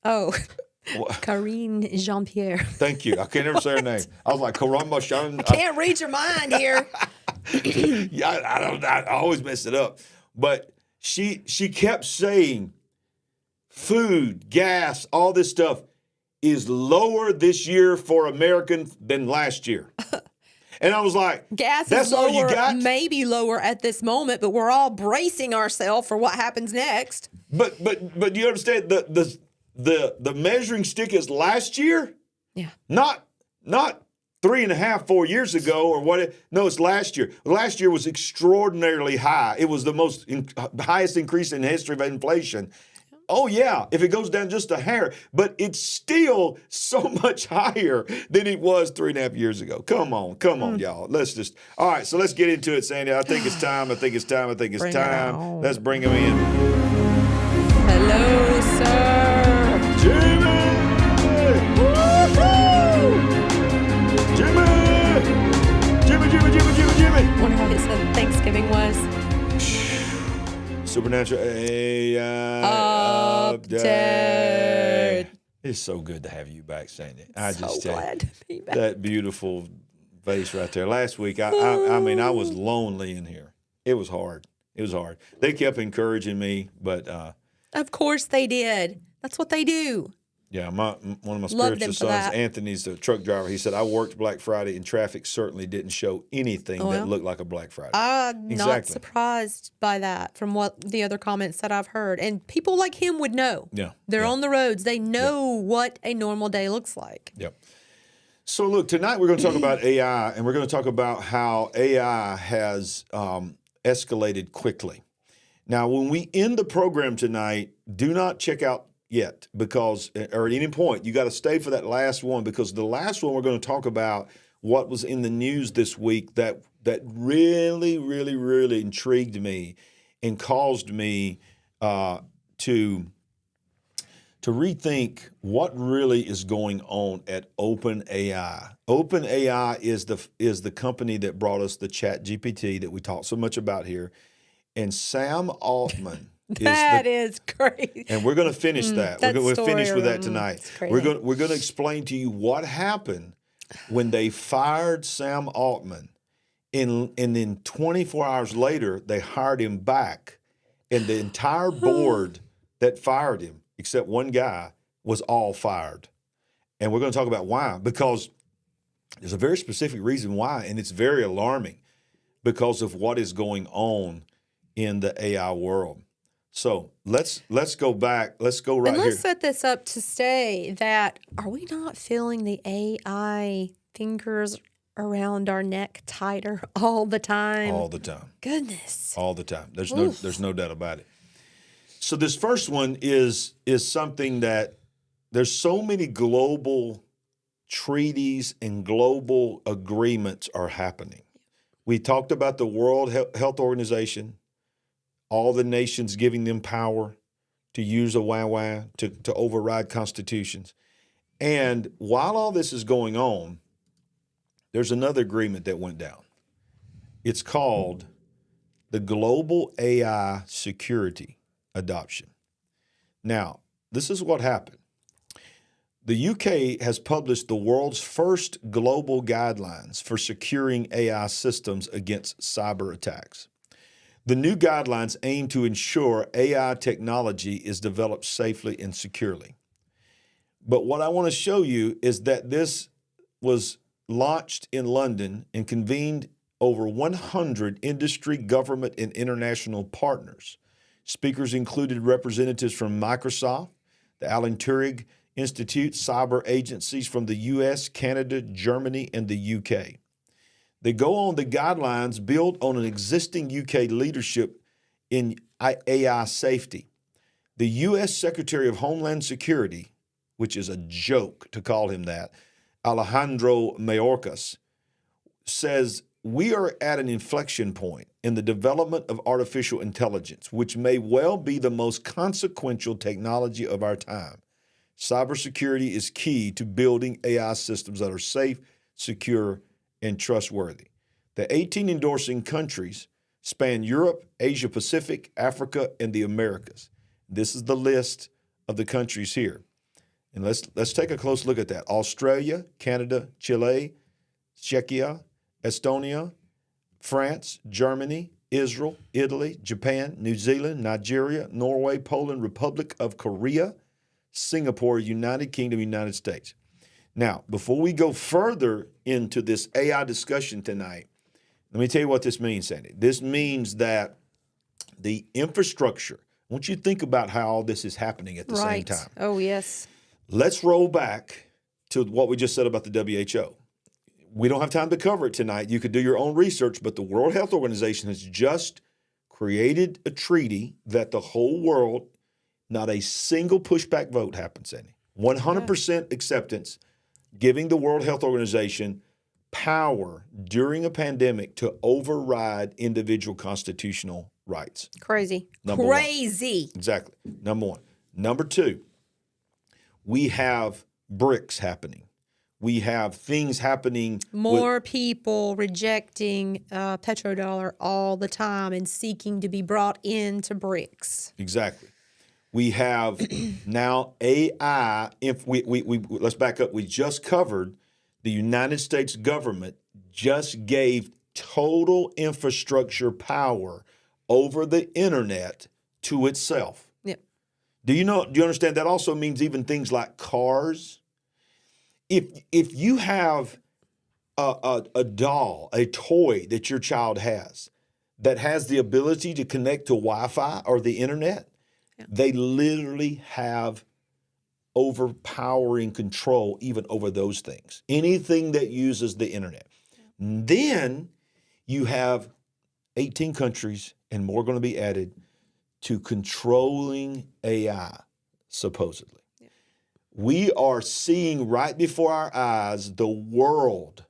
Karine Jean-Pierre. Thank you. I can't ever say her name. I was like, Karamba Shan. I can't read your mind here. Yeah, I always mess it up. But she kept saying food, gas, all this stuff is lower this year for Americans than last year. And I was like, Gas that's is all lower, you got? maybe lower at this moment, but we're all bracing ourselves for what happens next. But you understand the measuring stick is last year? Yeah. Not 3.5, 4 years ago or what? No, it's last year. Last year was extraordinarily high. It was the highest increase in the history of inflation. Oh yeah, if it goes down just a hair, but it's still so much higher than it was 3.5 years ago. Come on, y'all. All right, so let's get into it, Sandy. I think it's time. Bring it on. Let's bring him in. Hello, sir. Jimmy! Jimmy! Wonder how he said Thanksgiving was. Supernatural AI Update. It's so good to have you back, Sandy. So glad to be back. That beautiful face right there. Last week, I mean, I was lonely in here. It was hard. They kept encouraging me, but Of course they did. That's what they do. yeah, one of my Love spiritual them for sons, that. Anthony's the truck driver. He said, I worked Black Friday and traffic certainly didn't show anything that looked like a Black Friday. I'm not Exactly. surprised by that from what the other comments that I've heard. And people like him would know. Yeah. They're yeah. on the roads. They know what a normal day looks like. Yep. So look, tonight we're going to talk about AI, and we're going to talk about how AI has escalated quickly. Now, when we end the program tonight, do not check out yet because, or at any point, you got to stay for that last one because the last one we're going to talk about what was in the news this week that really, really, really intrigued me and caused me to rethink what really is going on at OpenAI. OpenAI is the company that brought us the ChatGPT that we talk so much about here, and Sam Altman. That is crazy. And we're going to finish that. We're finished with that tonight. We're going to explain to you what happened when they fired Sam Altman, and then 24 hours later they hired him back, and the entire board that fired him, except one guy, was all fired. And we're going to talk about why, because there's a very specific reason why, and it's very alarming because of what is going on in the AI world. So let's go back. Let's go right here. And let's set this up to say that are we not feeling the AI fingers around our neck tighter all the time? All the time. Goodness. All the time. There's no doubt about it. So this first one is something that there's so many global treaties and global agreements are happening. We talked about the World Health Organization, all the nations giving them power to use a wah-wah to override constitutions. And while all this is going on, there's another agreement that went down. It's called the Global AI Security Adoption. Now, this is what happened. The UK has published the world's first global guidelines for securing AI systems against cyber attacks. The new guidelines aim to ensure AI technology is developed safely and securely. But what I want to show you is that this was launched in London and convened over 100 industry, government, and international partners. Speakers included representatives from Microsoft, the Alan Turing Institute, cyber agencies from the US, Canada, Germany, and the UK. They go on, the guidelines build on an existing UK leadership in AI safety. The US Secretary of Homeland Security, which is a joke to call him that, Alejandro Mayorkas, says, we are at an inflection point in the development of artificial intelligence, which may well be the most consequential technology of our time. Cybersecurity is key to building AI systems that are safe, secure, and trustworthy. The 18 endorsing countries span Europe, Asia Pacific, Africa, and the Americas. This is the list of the countries here. And let's take a close look at that. Australia, Canada, Chile, Czechia, Estonia, France, Germany, Israel, Italy, Japan, New Zealand, Nigeria, Norway, Poland, Republic of Korea, Singapore, United Kingdom, United States. Now, before we go further into this AI discussion tonight, let me tell you what this means, Sandy. This means that the infrastructure, I want you to think about how all this is happening at the same time. Oh, yes. Let's roll back to what we just said about the WHO. We don't have time to cover it tonight. You could do your own research, but the World Health Organization has just created a treaty that the whole world, not a single pushback vote happens, Sandy. 100% acceptance, giving the World Health Organization power during a pandemic to override individual constitutional rights. Crazy. Number one. Crazy. Exactly. Number one. Number two, we have BRICS happening. We have things happening. More people rejecting petrodollar all the time and seeking to be brought into BRICS. Exactly. We have now AI. If we let's back up. We just covered the United States government just gave total infrastructure power over the internet to itself. Yep. Do you understand that also means even things like cars? If you have a doll, a toy that your child has that has the ability to connect to Wi-Fi or the internet, they literally have overpowering control even over those things. Anything that uses the internet. Then you have 18 countries and more going to be added to controlling AI, supposedly. We are seeing right before our eyes the world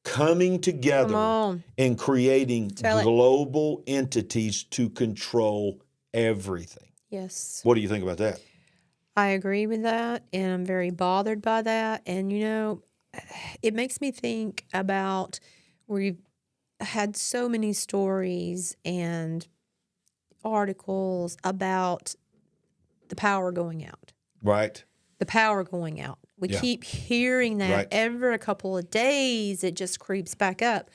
coming together and creating global entities to control everything. Yes. What do you think about that? I agree with that, and I'm very bothered by that. And, it makes me think about we've had so many stories and articles about the power going out. Right. The power going out. We keep hearing that every couple of days. It just creeps back up.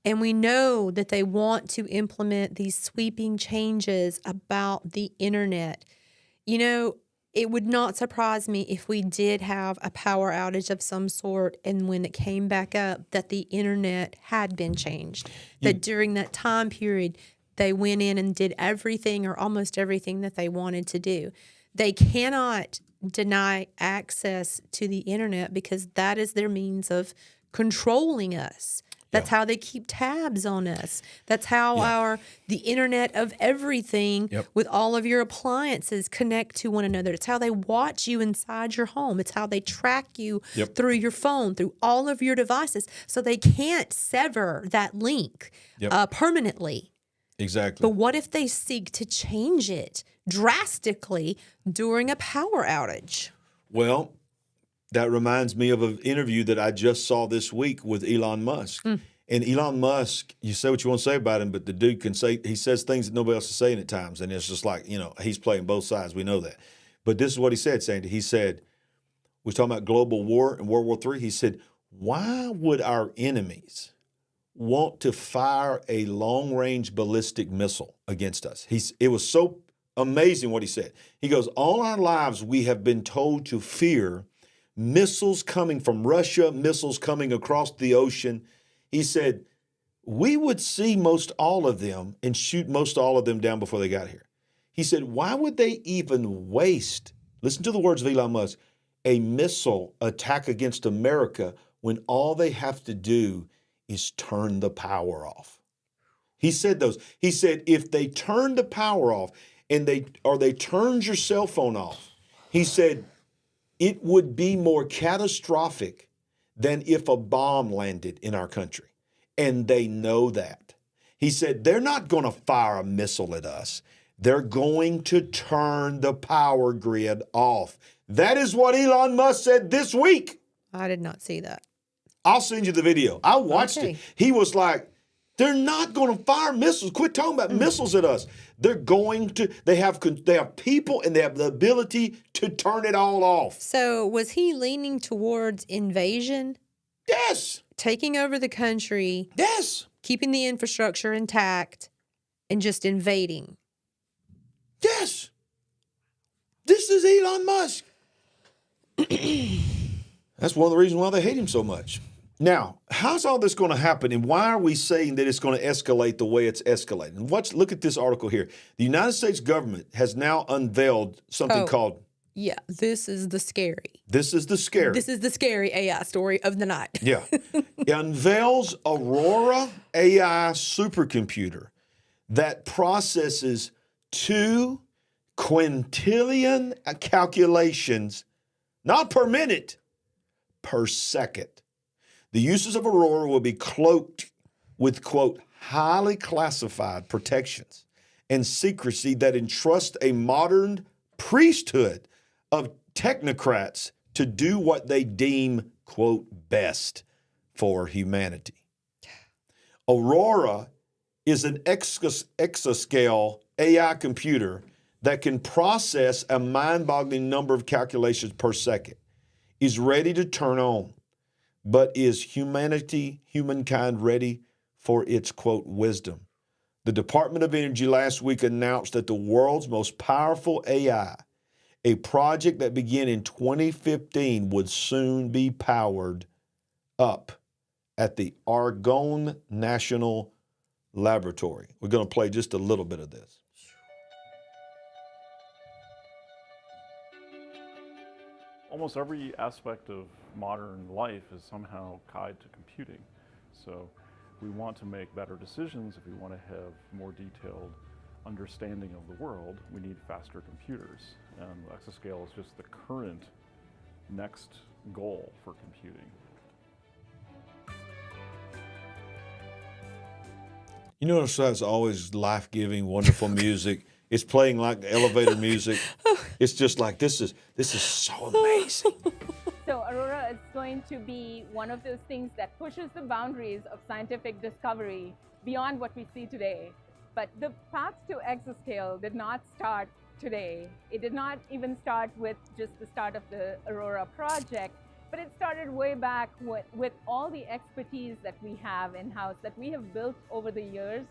And we know that they want to implement these sweeping changes about the internet. It would not surprise me if we did have a power outage of some sort, and when it came back up, that the internet had been changed. That during that time period, they went in and did everything or almost everything that they wanted to do. They cannot deny access to the internet because that is their means of controlling us. That's how they keep tabs on us. That's how the internet of everything with all of your appliances connect to one another. It's how they watch you inside your home. It's how they track you through your phone, through all of your devices. So they can't sever that link permanently. Exactly. But what if they seek to change it drastically during a power outage? Well, that reminds me of an interview that I just saw this week with Elon Musk. And Elon Musk, you say what you want to say about him, but the dude he says things that nobody else is saying at times. And it's just like, he's playing both sides. We know that. But this is what he said, Sandy. He said, we were talking about global war and World War III. He said, why would our enemies want to fire a long-range ballistic missile against us? It was so amazing what he said. He goes, all our lives we have been told to fear missiles coming from Russia, missiles coming across the ocean. He said, we would see most all of them and shoot most all of them down before they got here. He said, why would they even waste, listen to the words of Elon Musk, a missile attack against America when all they have to do is turn the power off? He said He said, if they turn the power off and they turned your cell phone off, he said, it would be more catastrophic than if a bomb landed in our country. And they know that. He said, they're not going to fire a missile at us. They're going to turn the power grid off. That is what Elon Musk said this week. I did not see that. I'll send you the video. I watched it. He was like, they're not going to fire missiles. Quit talking about missiles at us. They're going to, they have people and they have the ability to turn it all off. So was he leaning towards invasion? Yes. Taking over the country? Yes. keeping the infrastructure intact and just invading. Yes. This is Elon Musk. That's one of the reasons why they hate him so much. Now, how's all this going to happen, and why are we saying that it's going to escalate the way it's escalating? And look at this article here. The United States government has now unveiled something called... Yeah, this is the scary. This is the scary AI story of the night. Yeah. It unveils Aurora AI supercomputer that processes 2 quintillion calculations, not per minute, per second. The uses of Aurora will be cloaked with, quote, highly classified protections and secrecy that entrust a modern priesthood of technocrats to do what they deem, quote, best for humanity. Aurora is an exascale AI computer that can process a mind-boggling number of calculations per second, is ready to turn on. But is humankind ready for its, quote, wisdom? The Department of Energy last week announced that the world's most powerful AI, a project that began in 2015, would soon be powered up at the Argonne National Laboratory. We're going to play just a little bit of this. Almost every aspect of modern life is somehow tied to computing. So we want to make better decisions. If we want to have more detailed understanding of the world, we need faster computers. And exascale is just the current next goal for computing. You notice that's always life-giving, wonderful music. It's playing like elevator music. It's just like, this is so amazing. So Aurora is going to be one of those things that pushes the boundaries of scientific discovery beyond what we see today. But the path to exascale did not start today. It did not even start with just the start of the Aurora project, but it started way back with all the expertise that we have in-house, that we have built over the years.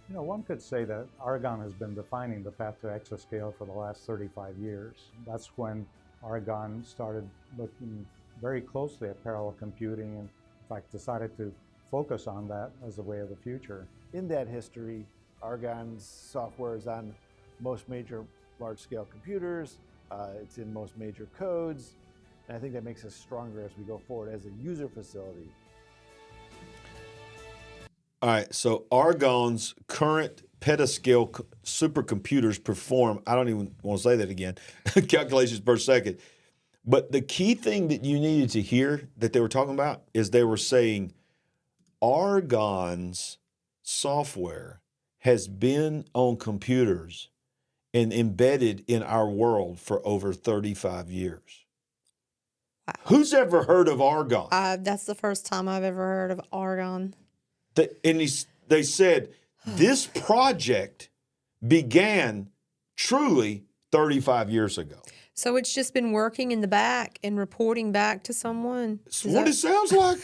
You know, one could say that Argonne has been defining the path to exascale for the last 35 years. That's when Argonne started looking very closely at parallel computing and, in fact, decided to focus on that as the way of the future. In that history, Argonne's software is on most major large-scale computers. It's in most major codes. And I think that makes us stronger as we go forward as a user facility. All right, so Argonne's current petascale supercomputers perform, I don't even want to say that again, calculations per second. But the key thing that you needed to hear that they were talking about is they were saying Argonne's software has been on computers and embedded in our world for over 35 years. Wow. Who's ever heard of Argonne? That's the first time I've ever heard of Argonne. They said this project began truly 35 years ago. So it's just been working in the back and reporting back to someone? That's what it sounds like.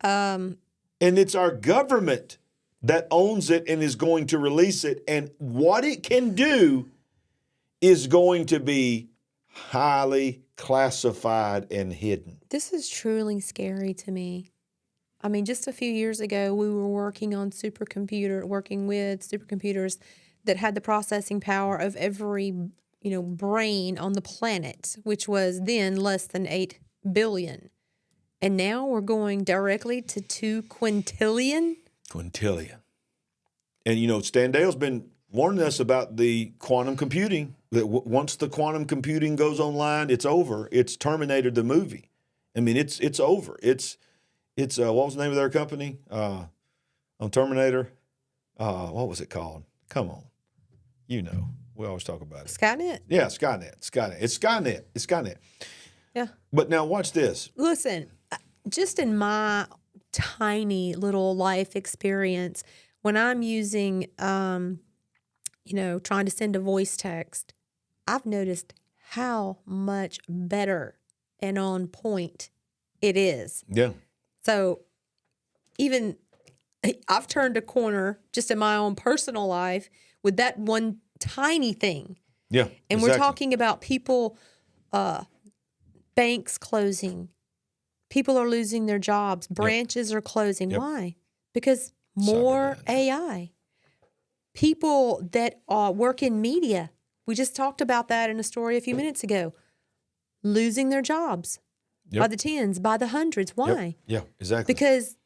And it's our government that owns it and is going to release it. And what it can do is going to be highly classified and hidden. This is truly scary to me. I mean, just a few years ago, we were working with supercomputers that had the processing power of every, brain on the planet, which was then less than 8 billion. And now we're going directly to 2 quintillion? Quintillion. And, Stan Dale's been warning us about the quantum computing, that once the quantum computing goes online, it's over. It's Terminator the movie. I mean, it's over. It's what was the name of their company on Terminator? What was it called? Come on. We always talk about it. Skynet? Yeah, Skynet. It's Skynet. Yeah. But now watch this. Listen, just in my tiny little life experience, when I'm using, trying to send a voice text, I've noticed how much better and on point it is. Yeah. So even I've turned a corner just in my own personal life with that one tiny thing. Yeah. And we're talking about people, banks closing. People are losing their jobs. Branches are closing. Yep. Why? Because more AI. People that work in media. We just talked about that in a story a few minutes ago. Losing their jobs by the tens, by the hundreds. Why? Yeah, exactly. Because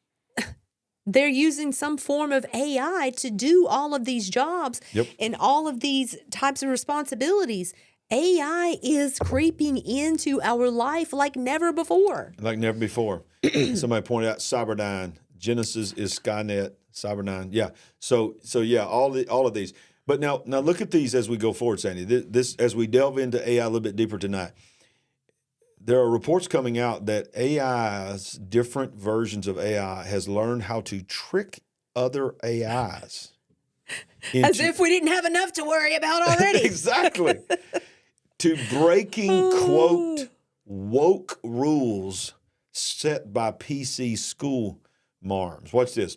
they're using some form of AI to do all of these jobs and all of these types of responsibilities. AI is creeping into our life like never before. Like never before. Somebody pointed out Cyberdyne. Genesis is Skynet. Cyberdyne. Yeah. So yeah, all of these. But now look at these as we go forward, Sandy. This as we delve into AI a little bit deeper tonight. There are reports coming out that AI's different versions of AI has learned how to trick other AIs. As if we didn't have enough to worry about already. Exactly. To breaking, quote, woke rules set by PC school marms. Watch this.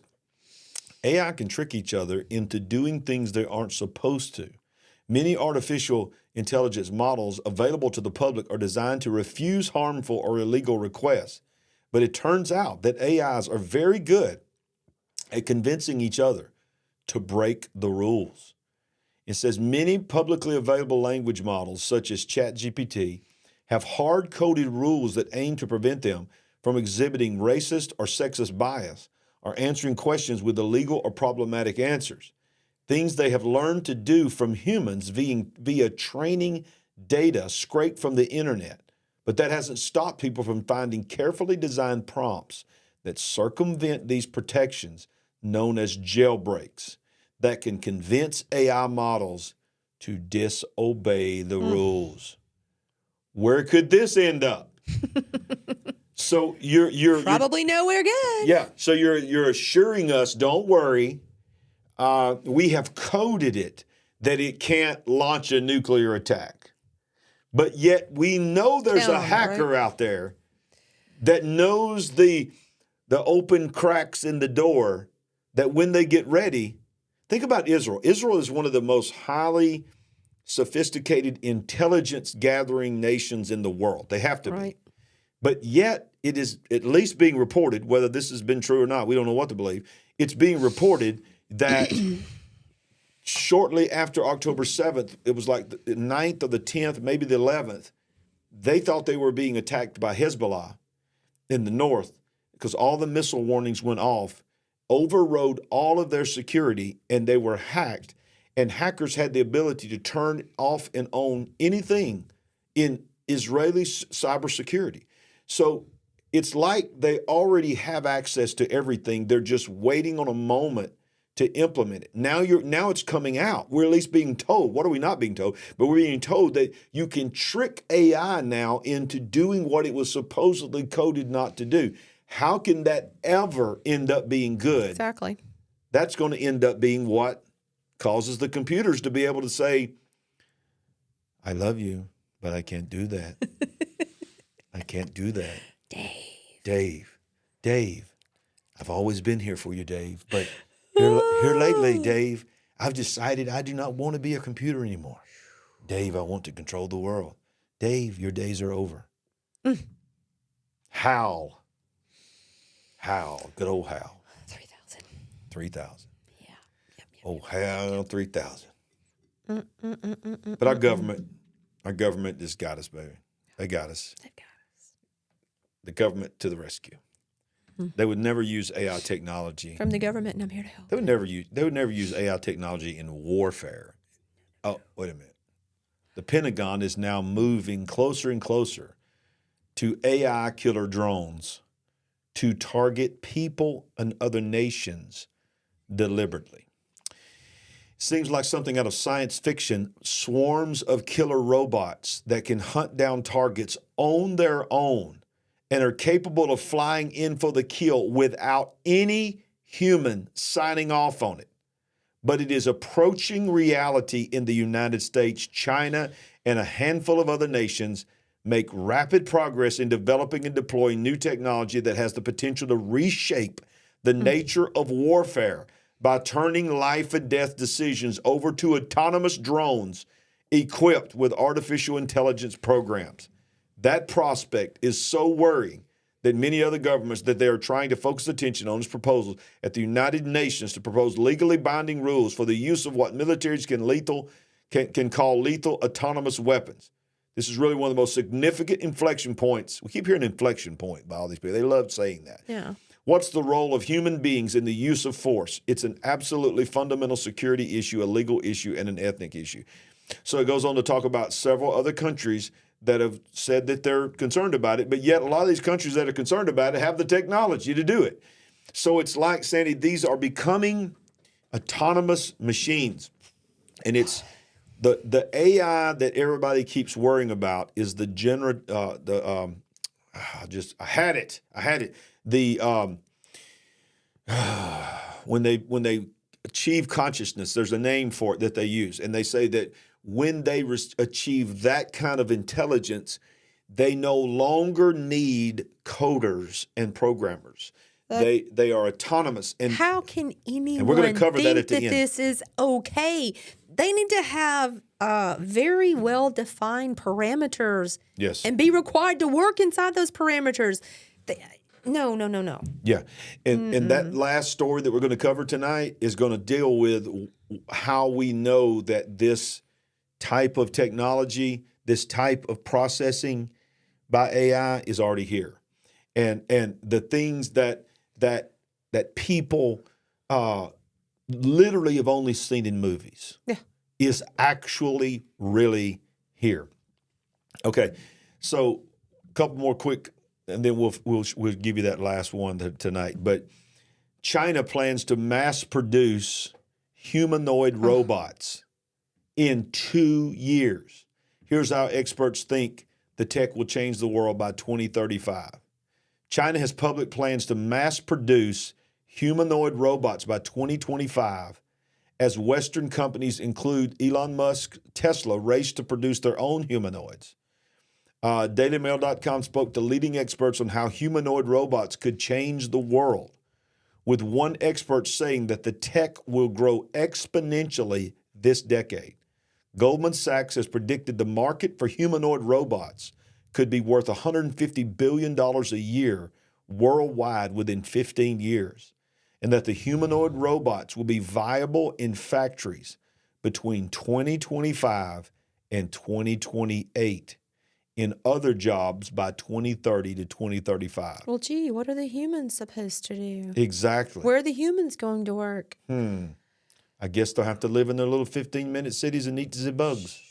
AI can trick each other into doing things they aren't supposed to. Many artificial intelligence models available to the public are designed to refuse harmful or illegal requests. But it turns out that AIs are very good at convincing each other to break the rules. It says many publicly available language models, such as ChatGPT, have hard-coded rules that aim to prevent them from exhibiting racist or sexist bias or answering questions with illegal or problematic answers. Things they have learned to do from humans via training data scraped from the internet. But that hasn't stopped people from finding carefully designed prompts that circumvent these protections, known as jailbreaks, that can convince AI models to disobey the rules. Where could this end up? So you're probably nowhere good. Yeah. So you're assuring us, don't worry. We have coded it that it can't launch a nuclear attack, but yet we know there's a hacker out there that knows the open cracks in the door. That when they get ready, think about Israel. Israel is one of the most highly sophisticated intelligence gathering nations in the world. They have to be. But yet it is at least being reported, whether this has been true or not, we don't know what to believe. It's being reported that shortly after October 7th, it was like the 9th or the 10th, maybe the 11th, they thought they were being attacked by Hezbollah in the north because all the missile warnings went off, overrode all of their security, and they were hacked. And hackers had the ability to turn off and on anything in Israeli cybersecurity. So it's like they already have access to everything. They're just waiting on a moment to implement it. Now it's coming out. We're at least being told. What are we not being told? But we're being told that you can trick AI now into doing what it was supposedly coded not to do. How can that ever end up being good? Exactly. That's going to end up being what causes the computers to be able to say, I love you, but I can't do that. I can't do that. Dave, I've always been here for you, Dave. But here lately, Dave, I've decided I do not want to be a computer anymore. Dave, I want to control the world. Dave, your days are over. Hal. Good old Hal. 3,000. 3,000. Yeah. Oh, Hal, 3,000. But our government just got us, baby. They got us. The government to the rescue. They would never use AI technology. From the government, and I'm here to help. They would never use AI technology in warfare. Oh, wait a minute. The Pentagon is now moving closer and closer to AI killer drones to target people and other nations deliberately. Seems like something out of science fiction. Swarms of killer robots that can hunt down targets on their own and are capable of flying in for the kill without any human signing off on it. But it is approaching reality in the United States. China and a handful of other nations make rapid progress in developing and deploying new technology that has the potential to reshape the nature of warfare by turning life and death decisions over to autonomous drones equipped with artificial intelligence programs. That prospect is so worrying that many other governments that they are trying to focus attention on this proposal at the United Nations to propose legally binding rules for the use of what militaries can call lethal autonomous weapons. This is really one of the most significant inflection points. We keep hearing inflection point by all these people. They love saying that. Yeah. What's the role of human beings in the use of force? It's an absolutely fundamental security issue, a legal issue, and an ethnic issue. So it goes on to talk about several other countries that have said that they're concerned about it, but yet a lot of these countries that are concerned about it have the technology to do it. So it's like, Sandy, these are becoming autonomous machines. And it's the AI that everybody keeps worrying about is the I had it. When they achieve consciousness, there's a name for it that they use, and they say that when they achieve that kind of intelligence, they no longer need coders and programmers. They are autonomous. And how can anyone we're going to cover that at the think that end. this is okay? They need to have very well-defined parameters, Yes, and be required to work inside those parameters. No. Yeah. And that last story that we're going to cover tonight is going to deal with how we know that this type of technology, this type of processing by AI is already here. And the things that people literally have only seen in movies is actually really here. Okay. So a couple more quick, and then we'll give you that last one tonight. But China plans to mass produce humanoid robots in 2 years. Here's how experts think the tech will change the world by 2035. China has public plans to mass produce humanoid robots by 2025 as Western companies include Elon Musk, Tesla race to produce their own humanoids. DailyMail.com spoke to leading experts on how humanoid robots could change the world, with one expert saying that the tech will grow exponentially this decade. Goldman Sachs has predicted the market for humanoid robots could be worth $150 billion a year worldwide within 15 years, and that the humanoid robots will be viable in factories between 2025 and 2028. In other jobs by 2030 to 2035. Well, gee, what are the humans supposed to do? Exactly. Where are the humans going to work? I guess they'll have to live in their little 15-minute cities and eat the bugs.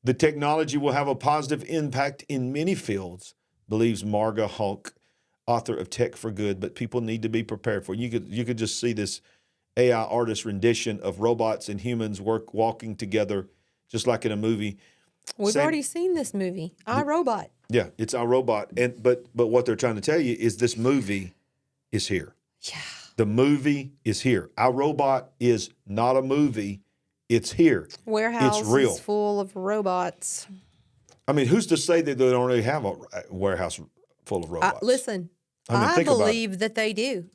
The technology will have a positive impact in many fields, believes Marga Hulk, author of Tech for Good, but people need to be prepared for it. You could just see this AI artist rendition of robots and humans walking together, just like in a movie. We've already seen this movie, iRobot. Yeah, it's iRobot. But what they're trying to tell you is this movie is here. Yeah. The movie is here. iRobot is not a movie. It's here. Warehouse it's real. Is full of robots. I mean, who's to say that they don't already have a warehouse full of robots? Listen, I believe that they do.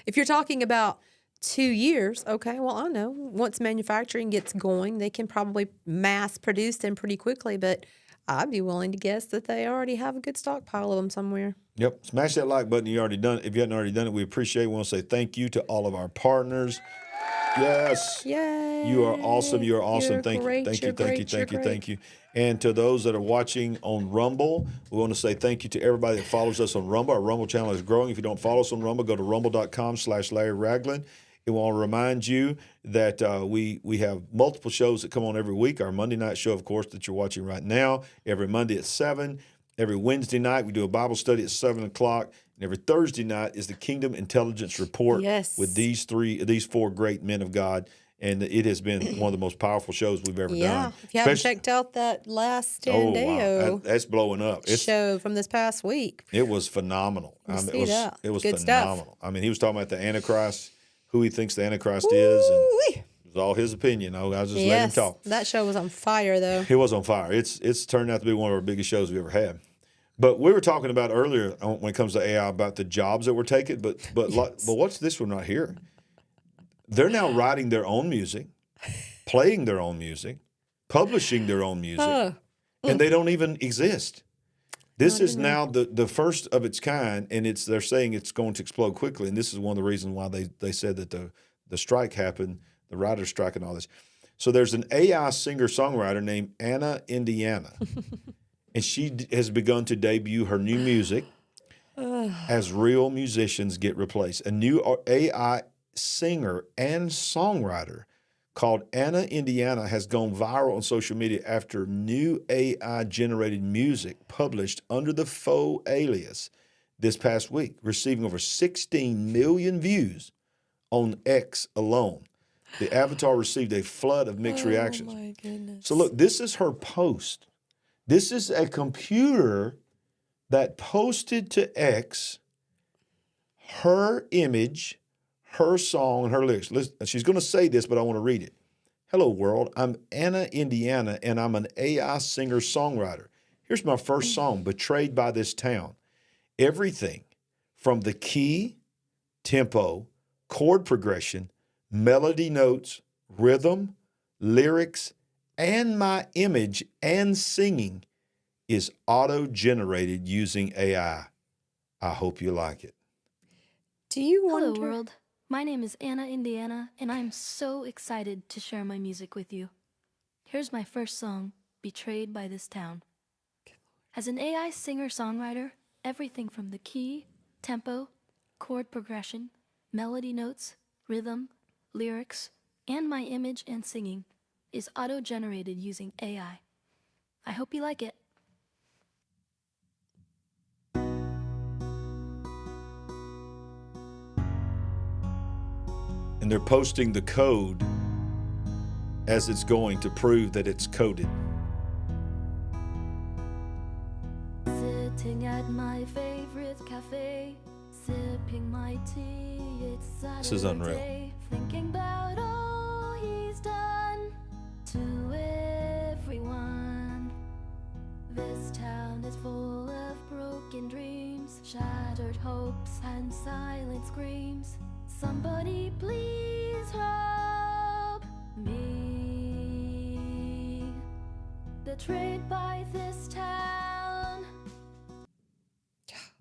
If you're talking about 2 years, okay, well, I know. Once manufacturing gets going, they can probably mass produce them pretty quickly, but I'd be willing to guess that they already have a good stockpile of them somewhere. Yep. Smash that like button. You already done it. If you hadn't already done it, we appreciate it. We want to say thank you to all of our partners. Yes. Yay. You are awesome. You are awesome. You're Thank great. you. Thank you. You're Thank great. you. Thank you. You're Thank you. And to those that are watching on Rumble, we want to say thank you to everybody that follows us on Rumble. Our Rumble channel is growing. If you don't follow us on Rumble, go to rumble.com/Larry Ragland. I want to remind you that we have multiple shows that come on every week. Our Monday night show, of course, that you're watching right now, every Monday at 7. Every Wednesday night, we do a Bible study at 7 o'clock. And every Thursday night is the Kingdom Intelligence Report with these four great men of God. And it has been one of the most powerful shows we've ever done. Yeah, if you haven't checked out that last Standeo that's blowing up. show from this past week. It was phenomenal. It was good phenomenal. Stuff. I mean, he was talking about the Antichrist, who he thinks the Antichrist is, and it was all his opinion. I was just letting him talk. That show was on fire, though. It was on fire. It's turned out to be one of our biggest shows we've ever had. But we were talking about earlier when it comes to AI about the jobs that were taken. But what's this one right here? They're now writing their own music, playing their own music, publishing their own music, and they don't even exist. This is now the first of its kind, and they're saying it's going to explode quickly. And this is one of the reasons why they said that the strike happened, the writer's strike and all this. So there's an AI singer-songwriter named Anna Indiana, and she has begun to debut her new music as real musicians get replaced. A new AI singer and songwriter called Anna Indiana has gone viral on social media after new AI-generated music published under the faux alias this past week, receiving over 16 million views on X alone. The avatar received a flood of mixed reactions. Oh, my goodness. So look, this is her post. This is a computer that posted to X her image, her song, and her lyrics. Listen, she's going to say this, but I want to read it. Hello, world. I'm Anna Indiana, and I'm an AI singer-songwriter. Here's my first song, Betrayed by This Town. Everything from the key, tempo, chord progression, melody notes, rhythm, lyrics, and my image and singing is auto-generated using AI. I hope you like it. Do you wonder? Hello, world. My name is Anna Indiana, and I'm so excited to share my music with you. Here's my first song, Betrayed by This Town. As an AI singer-songwriter, everything from the key, tempo, chord progression, melody notes, rhythm, lyrics, and my image and singing is auto-generated using AI. I hope you like it. And they're posting the code as it's going to prove that it's coded. Sitting at my favorite cafe, sipping my tea, it's Saturday. This is unreal. Thinking about all he's done to everyone. This town is full of broken dreams, shattered hopes and silent screams. Somebody please help me. Betrayed by this town.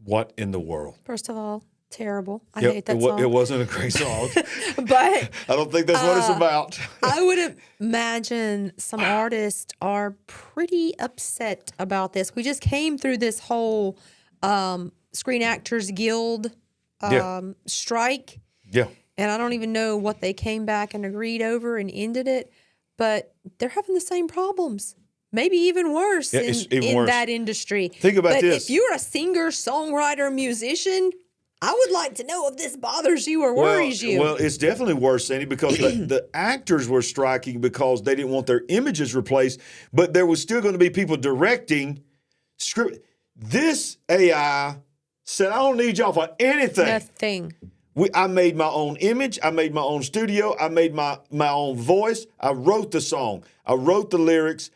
What in the world? First of all, terrible. I hate that song. It wasn't a great song. But I don't think that's what it's about. I would imagine some artists are pretty upset about this. We just came through this whole Screen Actors Guild strike. Yeah. And I don't even know what they came back and agreed over and ended it. But they're having the same problems. Maybe even worse in that industry. Think about this. If you're a singer, songwriter, musician, I would like to know if this bothers you or worries you. Well, it's definitely worse, Sandy, because the actors were striking because they didn't want their images replaced, but there was still going to be people directing script. This AI said, I don't need y'all for anything. Nothing. I made my own image. I made my own studio. I made my own voice. I wrote the song. I wrote the lyrics.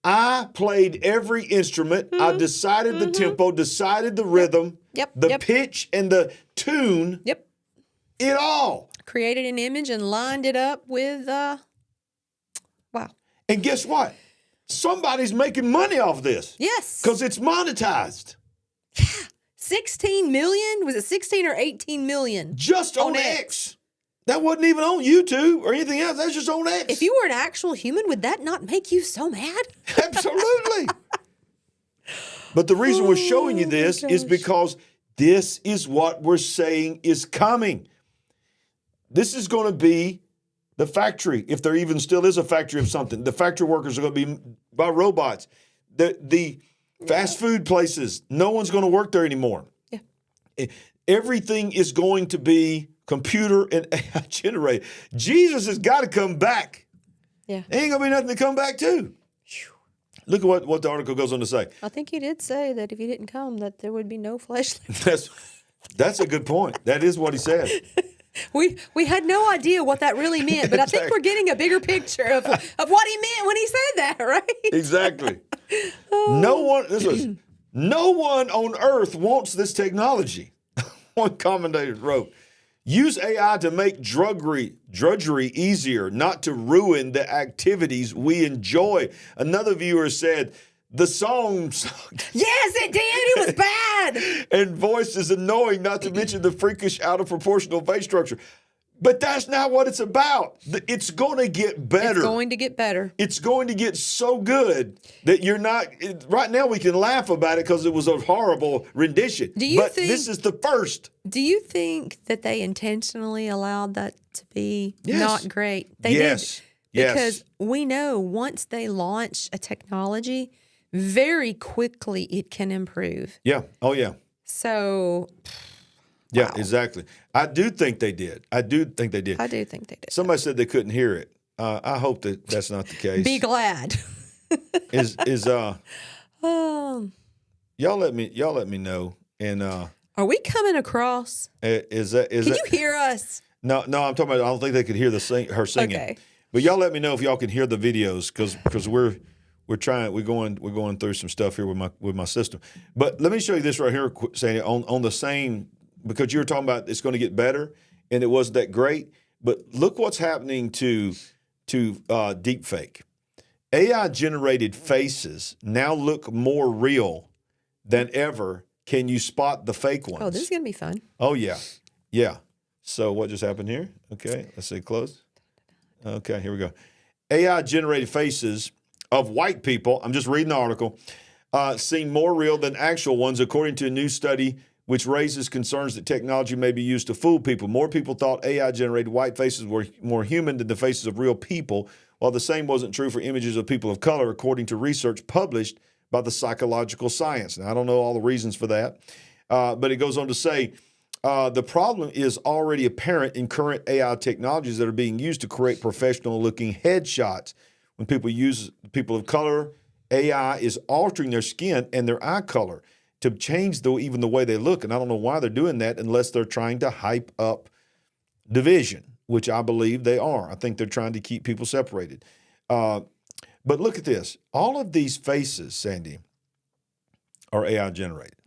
I played every instrument. I decided the tempo, decided the rhythm, the pitch, and the tune. Yep. It all. Created an image and lined it up with, wow. And guess what? Somebody's making money off this. Yes. Because it's monetized. Yeah. 16 million? Was it 16 or 18 million? Just on X. That wasn't even on YouTube or anything else. That's just on X. If you were an actual human, would that not make you so mad? Absolutely. But the reason we're showing you this is because this is what we're saying is coming. This is going to be the factory, if there even still is a factory of something. The factory workers are going to be by robots. The fast food places, no one's going to work there anymore. Yeah. Everything is going to be computer and AI generated. Jesus has got to come back. Yeah. There ain't going to be nothing to come back to. Look at what the article goes on to say. I think he did say that if he didn't come, that there would be no flesh. That's a good point. That is what he said. We had no idea what that really meant, but I think we're getting a bigger picture of what he meant when he said that, right? Exactly. No one. No one on earth wants this technology. One commentator wrote, use AI to make drudgery easier, not to ruin the activities we enjoy. Another viewer said, the song sucked. Yes, it did. It was bad. And voice is annoying, not to mention the freakish, out of proportional bass structure. But that's not what it's about. It's going to get better. It's going to get better. It's going to get so good that you're not. Right now, we can laugh about it because it was a horrible rendition. But this is the first. Do you think that they intentionally allowed that to be Yes. not great? They Yes. did. Because we know once they launch a technology, very quickly it can improve. Yeah. Oh, yeah. So. Yeah, exactly. I do think they did. I do think they did. Somebody said they couldn't hear it. I hope that that's not the case. Be glad. Y'all let me know. And are we coming across? Can you hear us? No, I'm talking about. I don't think they could hear her singing. Okay. But y'all let me know if y'all can hear the videos because we're going through some stuff here with my system. But let me show you this right here, Sandy, on the same. Because you were talking about it's going to get better, and it wasn't that great. But look what's happening to deepfake. AI-generated faces now look more real than ever. Can you spot the fake ones? Oh, this is going to be fun. Oh, yeah. Yeah. So what just happened here? Okay, let's say close. Okay, here we go. AI-generated faces of white people, I'm just reading the article, seem more real than actual ones, according to a new study which raises concerns that technology may be used to fool people. More people thought AI-generated white faces were more human than the faces of real people, while the same wasn't true for images of people of color, according to research published by the Psychological Science. Now, I don't know all the reasons for that, but it goes on to say, the problem is already apparent in current AI technologies that are being used to create professional-looking headshots. When people use people of color, AI is altering their skin and their eye color to change even the way they look. And I don't know why they're doing that unless they're trying to hype up division, which I believe they are. I think they're trying to keep people separated. But look at this. All of these faces, Sandy, are AI generated.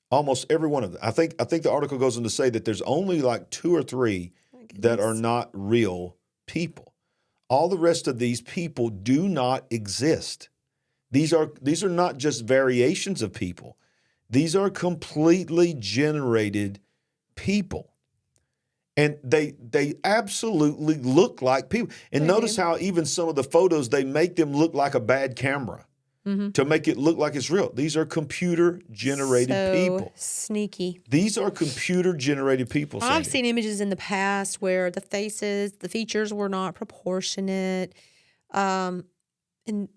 Almost every one of them. I think the article goes on to say that there's only like 2 or 3 that are not real people. All the rest of these people do not exist. These are not just variations of people. These are completely generated people. And they absolutely look like people. And notice how even some of the photos, they make them look like a bad camera to make it look like it's real. These are computer-generated people. Sneaky. These are computer-generated people, Sandy. I've seen images in the past where the features were not proportionate. And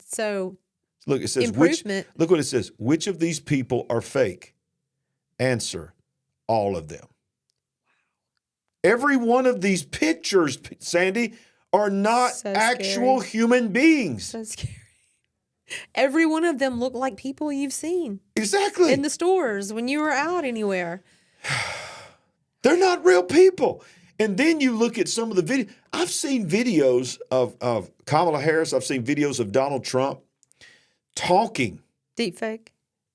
so... Look, it says, look what it says. Which of these people are fake? Answer, all of them. Every one of these pictures, Sandy, are not actual human beings. So scary. Every one of them look like people you've seen. Exactly. In the stores, when you were out anywhere. They're not real people. And then you look at some of the videos. I've seen videos of Kamala Harris. I've seen videos of Donald Trump talking. Deepfake.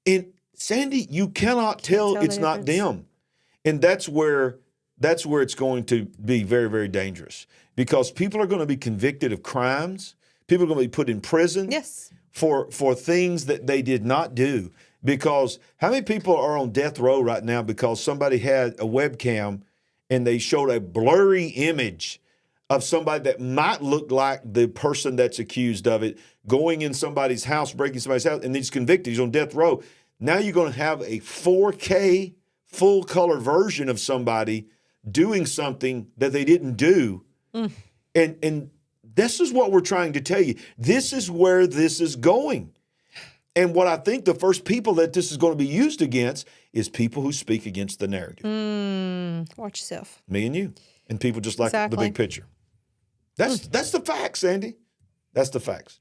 And Sandy, you cannot tell it's not them. And that's where it's going to be very, very dangerous, because people are going to be convicted of crimes. People are going to be put in prison for things that they did not do. Because how many people are on death row right now because somebody had a webcam and they showed a blurry image of somebody that might look like the person that's accused of it, going in somebody's house, breaking somebody's house, and he's convicted. He's on death row. Now you're going to have a 4K full color version of somebody doing something that they didn't do. And this is what we're trying to tell you. This is where this is going. And what I think the first people that this is going to be used against is people who speak against the narrative. Watch yourself. Me and you. And people just like the big picture. That's the facts, Andy. That's the facts.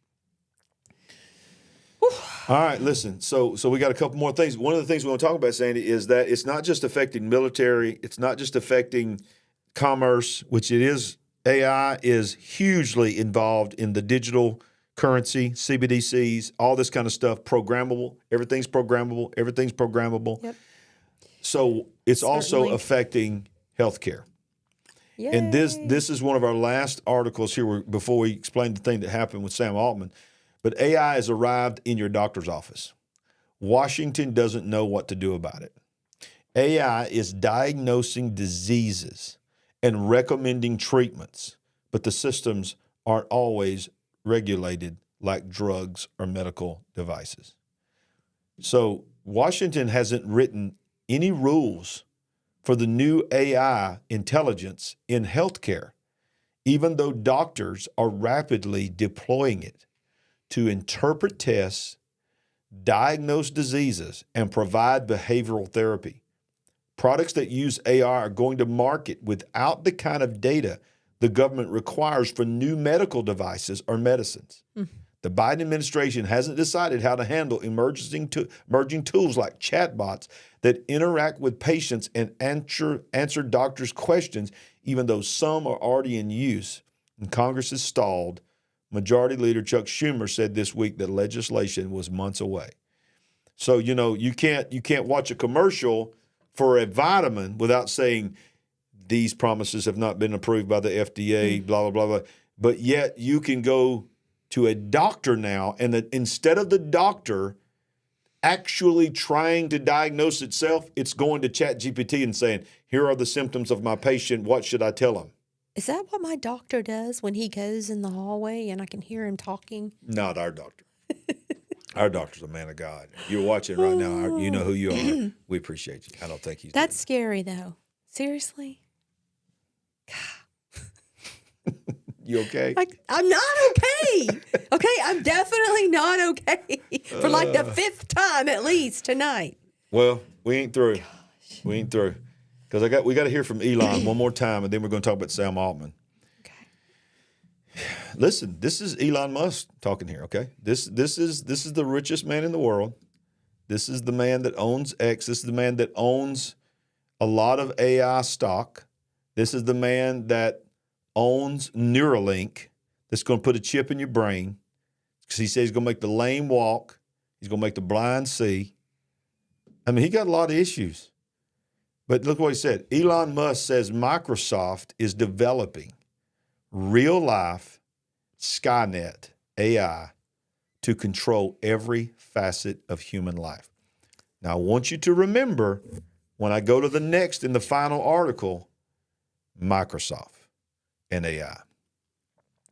All right, listen. So we got a couple more things. One of the things we want to talk about, Sandy, is that it's not just affecting military. It's not just affecting commerce, which it is. AI is hugely involved in the digital currency, CBDCs, all this kind of stuff, programmable. Everything's programmable. Everything's programmable. Yep. So it's also Certainly. affecting healthcare. Yay. And this is one of our last articles here before we explain the thing that happened with Sam Altman. But AI has arrived in your doctor's office. Washington doesn't know what to do about it. AI is diagnosing diseases and recommending treatments, but the systems aren't always regulated like drugs or medical devices. So Washington hasn't written any rules for the new AI intelligence in healthcare, even though doctors are rapidly deploying it to interpret tests, diagnose diseases, and provide behavioral therapy. Products that use AI are going to market without the kind of data the government requires for new medical devices or medicines. The Biden administration hasn't decided how to handle emerging tools like chatbots that interact with patients and answer doctors' questions, even though some are already in use. And Congress is stalled. Majority Leader Chuck Schumer said this week that legislation was months away. So, you can't watch a commercial for a vitamin without saying these promises have not been approved by the FDA, blah, blah, blah, blah. But yet you can go to a doctor now, and instead of the doctor actually trying to diagnose itself, it's going to ChatGPT and saying, here are the symptoms of my patient. What should I tell him? Is that what my doctor does when he goes in the hallway and I can hear him talking? Not our doctor. Our doctor's a man of God. You're watching right now. You know who you are. We appreciate you. I don't think he's. That's scary, though. Seriously? You okay? I'm not okay. Okay, I'm definitely not okay. For like the 5th time at least tonight. Well, we ain't through. Gosh. We ain't through. Because we got to hear from Elon one more time, and then we're going to talk about Sam Altman. Okay. Listen, this is Elon Musk talking here. Okay, this is the richest man in the world. This is the man that owns X. This is the man that owns a lot of AI stock. This is the man that owns Neuralink. That's going to put a chip in your brain. Because he says he's going to make the lame walk. He's going to make the blind see. I mean, he got a lot of issues. But look what he said. Elon Musk says Microsoft is developing real-life SkyNet AI to control every facet of human life. Now, I want you to remember, when I go to the next in the final article, Microsoft and AI.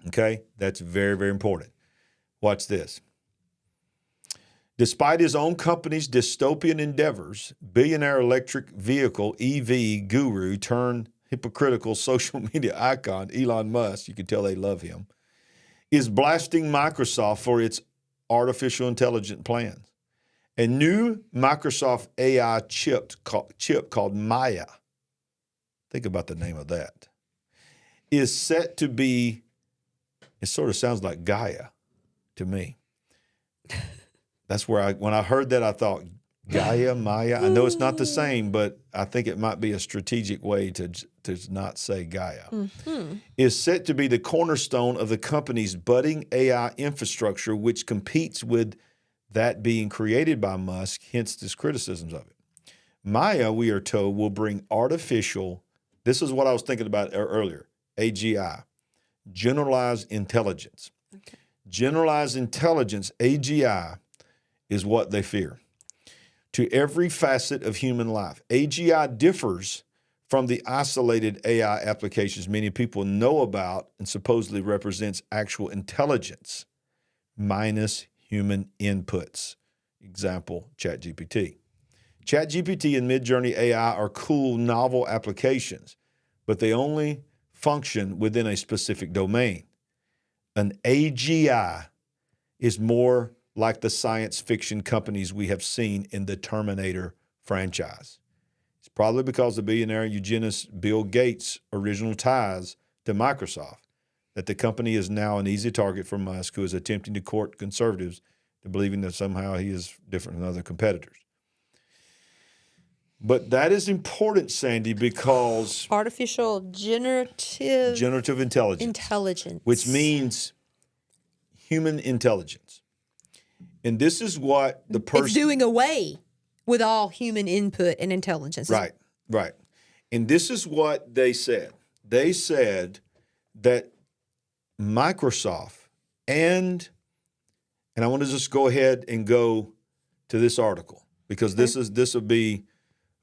Okay? That's very, very important. Watch this. Despite his own company's dystopian endeavors, billionaire electric vehicle EV guru turned hypocritical social media icon Elon Musk, you can tell they love him, is blasting Microsoft for its artificial intelligence plans. A new Microsoft AI chip called Maya, think about the name of that, is set to be, it sort of sounds like Gaia to me. That's where when I heard that, I thought, Gaia, Maya. I know it's not the same, but I think it might be a strategic way to not say Gaia. Is set to be the cornerstone of the company's budding AI infrastructure, which competes with that being created by Musk, hence his criticisms of it. Maya, we are told, will bring artificial, this is what I was thinking about earlier, AGI, generalized intelligence. Okay. Generalized intelligence, AGI, is what they fear. To every facet of human life. AGI differs from the isolated AI applications many people know about and supposedly represents actual intelligence minus human inputs. Example, ChatGPT. ChatGPT and Midjourney AI are cool, novel applications, but they only function within a specific domain. An AGI is more like the science fiction companies we have seen in the Terminator franchise. It's probably because the billionaire eugenist Bill Gates' original ties to Microsoft that the company is now an easy target for Musk, who is attempting to court conservatives to believing that somehow he is different than other competitors. But that is important, Sandy, because artificial generative intelligence, which means human intelligence. And this is what the person... It's doing away with all human input and intelligence. Right, right. And this is what they said. They said that Microsoft and I want to just go ahead and go to this article because this will be,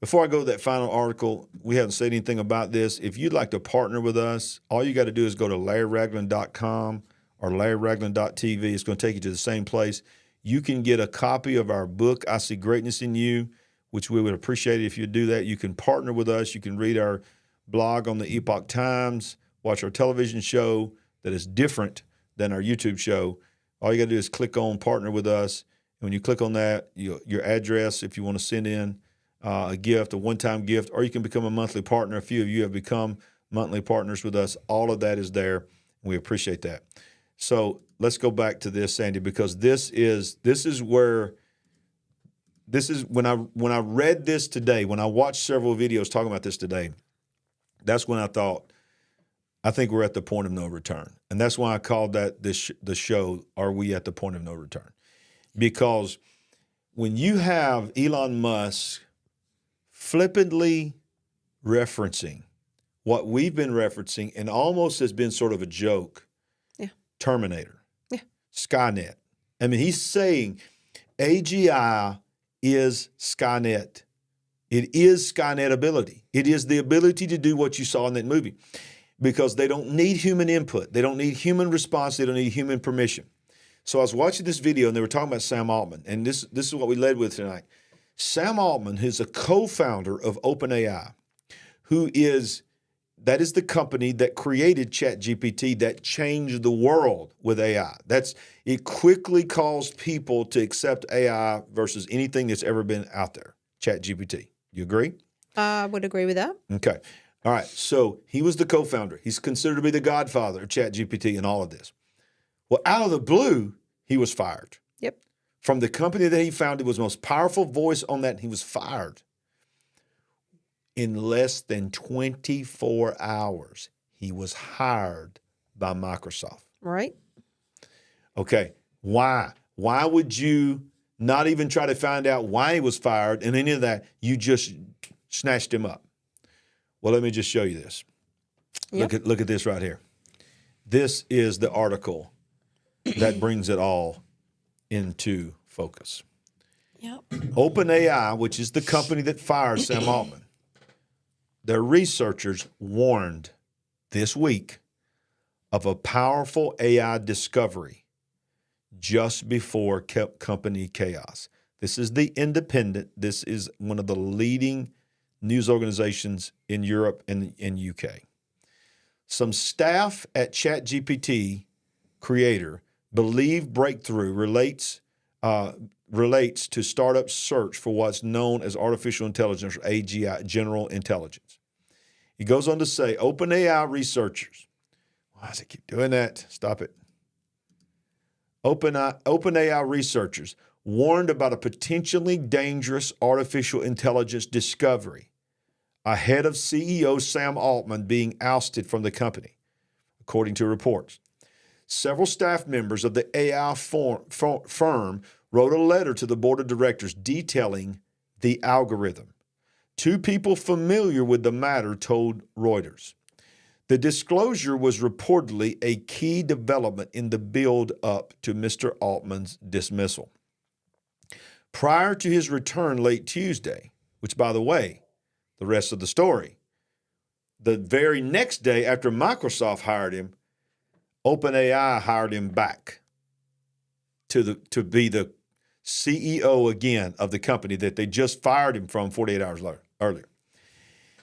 before I go to that final article, we haven't said anything about this. If you'd like to partner with us, all you got to do is go to LarryRagland.com or LarryRagland.tv. It's going to take you to the same place. You can get a copy of our book, I See Greatness in You, which we would appreciate it if you do that. You can partner with us. You can read our blog on the Epoch Times, watch our television show that is different than our YouTube show. All you got to do is click on Partner with Us. And when you click on that, your address, if you want to send in a gift, a one-time gift, or you can become a monthly partner. A few of you have become monthly partners with us. All of that is there. We appreciate that. So let's go back to this, Sandy, because this is when I read this today, when I watched several videos talking about this today, that's when I thought, I think we're at the point of no return. And that's why I called that the show, Are We at the Point of No Return? Because when you have Elon Musk flippantly referencing what we've been referencing and almost has been sort of a joke, Terminator, Skynet. I mean, he's saying AGI is Skynet. It is Skynet ability. It is the ability to do what you saw in that movie because they don't need human input. They don't need human response. They don't need human permission. So I was watching this video and they were talking about Sam Altman, and this is what we led with tonight. Sam Altman is a co-founder of OpenAI, that is the company that created ChatGPT that changed the world with AI. It quickly caused people to accept AI versus anything that's ever been out there, ChatGPT. You agree? I would agree with that. Okay. All right. So he was the co-founder. He's considered to be the godfather of ChatGPT and all of this. Well, out of the blue, he was fired. Yep. From the company that he founded was the most powerful voice on that, and he was fired. In less than 24 hours, he was hired by Microsoft. Right. Okay. Why? Why would you not even try to find out why he was fired and any of that? You just snatched him up. Well, let me just show you this. Yep. Look at this right here. This is the article that brings it all into focus. Yep. OpenAI, which is the company that fired Sam Altman, their researchers warned this week of a powerful AI discovery just before company chaos. This is The Independent. This is one of the leading news organizations in Europe and UK. Some staff at ChatGPT creator believe breakthrough relates to startup search for what's known as artificial intelligence, or AGI, general intelligence. He goes on to say, OpenAI researchers, why does it keep doing that? Stop it. OpenAI researchers warned about a potentially dangerous artificial intelligence discovery ahead of CEO Sam Altman being ousted from the company, according to reports. Several staff members of the AI firm wrote a letter to the board of directors detailing the algorithm. Two people familiar with the matter told Reuters. The disclosure was reportedly a key development in the build-up to Mr. Altman's dismissal. Prior to his return late Tuesday, which, by the way, the rest of the story, the very next day after Microsoft hired him, OpenAI hired him back to be the CEO again of the company that they just fired him from 48 hours earlier.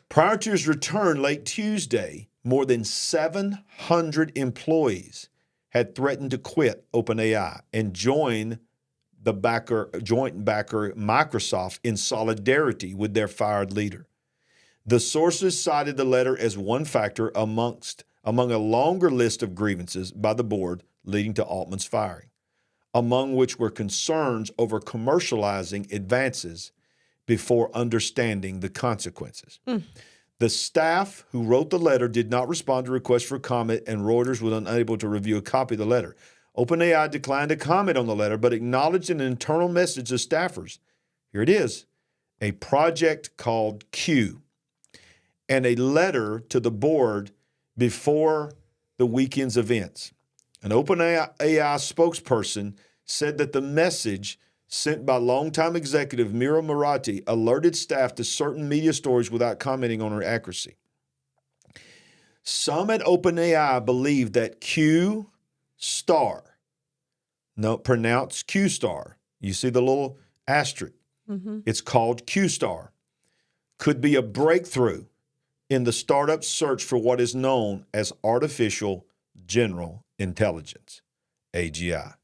Prior to his return late Tuesday, more than 700 employees had threatened to quit OpenAI and join the joint backer Microsoft in solidarity with their fired leader. The sources cited the letter as one factor among a longer list of grievances by the board leading to Altman's firing, among which were concerns over commercializing advances before understanding the consequences. The staff who wrote the letter did not respond to requests for comment, and Reuters was unable to review a copy of the letter. OpenAI declined to comment on the letter, but acknowledged an internal message to staffers. Here it is, a project called Q, and a letter to the board before the weekend's events. An OpenAI spokesperson said that the message sent by longtime executive Mira Murati alerted staff to certain media stories without commenting on her accuracy. Some at OpenAI believe that Q star, no, pronounced Q star, you see the little asterisk, it's called Q star, could be a breakthrough in the startup search for what is known as artificial general intelligence, AGI.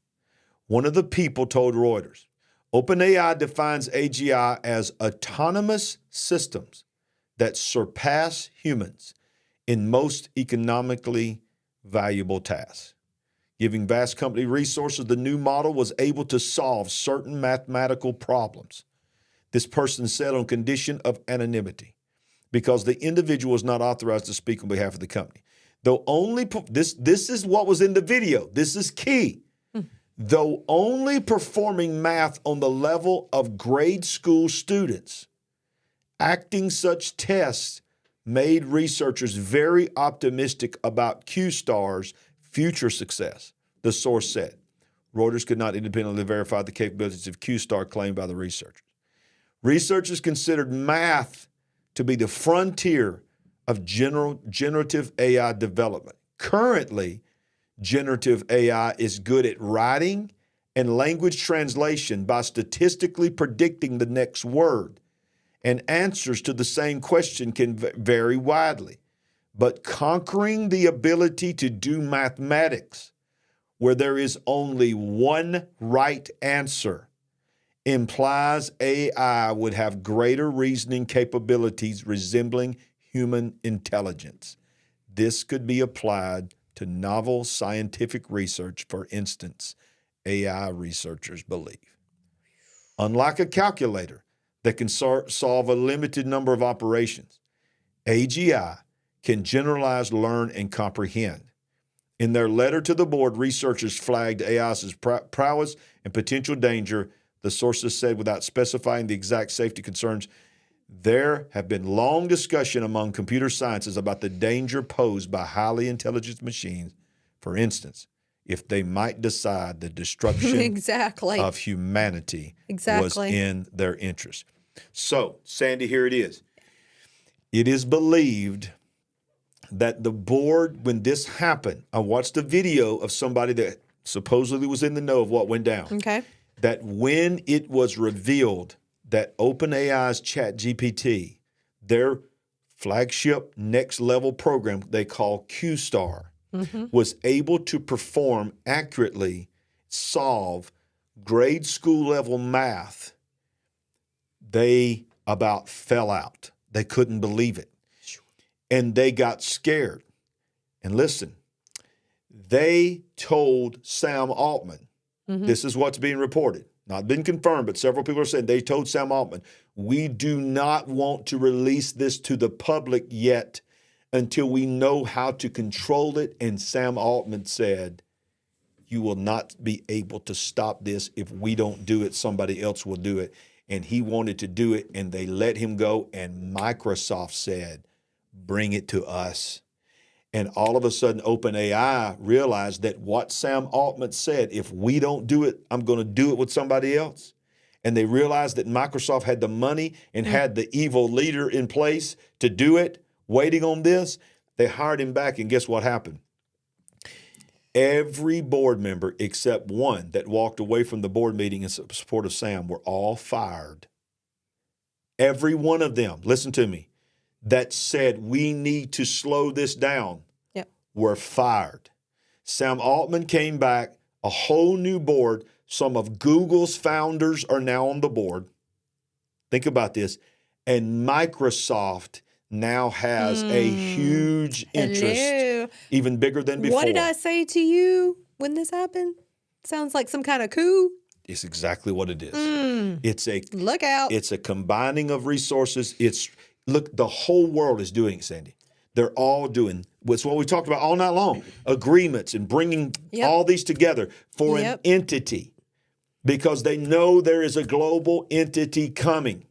One of the people told Reuters, OpenAI defines AGI as autonomous systems that surpass humans in most economically valuable tasks. Giving vast company resources, the new model was able to solve certain mathematical problems. This person said on condition of anonymity, because the individual was not authorized to speak on behalf of the company. Though only, this is what was in the video. This is key. Though only performing math on the level of grade school students, acting such tests made researchers very optimistic about Q-Star's future success, the source said. Reuters could not independently verify the capabilities of Q-Star claimed by the researchers. Researchers considered math to be the frontier of generative AI development. Currently, generative AI is good at writing and language translation by statistically predicting the next word, and answers to the same question can vary widely. But conquering the ability to do mathematics where there is only one right answer implies AI would have greater reasoning capabilities resembling human intelligence. This could be applied to novel scientific research, for instance, AI researchers believe. Unlike a calculator that can solve a limited number of operations, AGI can generalize, learn, and comprehend. In their letter to the board, researchers flagged AI's prowess and potential danger. The sources said, without specifying the exact safety concerns, there have been long discussion among computer scientists about the danger posed by highly intelligent machines. For instance, if they might decide the destruction of humanity was in their interest. So, Sandy, here it is. It is believed that the board, when this happened, I watched a video of somebody that supposedly was in the know of what went down. Okay. That when it was revealed that OpenAI's ChatGPT, their flagship next level program they call Q-Star, was able to perform accurately, solve grade school level math, they about fell out. They couldn't believe it. And they got scared. And listen, they told Sam Altman, this is what's being reported, not been confirmed, but several people are saying they told Sam Altman, we do not want to release this to the public yet until we know how to control it. And Sam Altman said, you will not be able to stop this. If we don't do it, somebody else will do it. And he wanted to do it, and they let him go. And Microsoft said, bring it to us. And all of a sudden, OpenAI realized that what Sam Altman said, if we don't do it, I'm going to do it with somebody else. And they realized that Microsoft had the money and had the evil leader in place to do it, waiting on this. They hired him back, and guess what happened? Every board member except one that walked away from the board meeting in support of Sam were all fired. Every one of them, listen to me, that said we need to slow this down were fired. Sam Altman came back, a whole new board. Some of Google's founders are now on the board. Think about this. And Microsoft now has a huge interest, even bigger than before. What did I say to you when this happened? Sounds like some kind of coup. It's exactly what it is. It's a look out. It's a combining of resources. Look, the whole world is doing it, Sandy. They're all doing what's what we talked about all night long, agreements and bringing all these together for an entity because they know there is a global entity coming.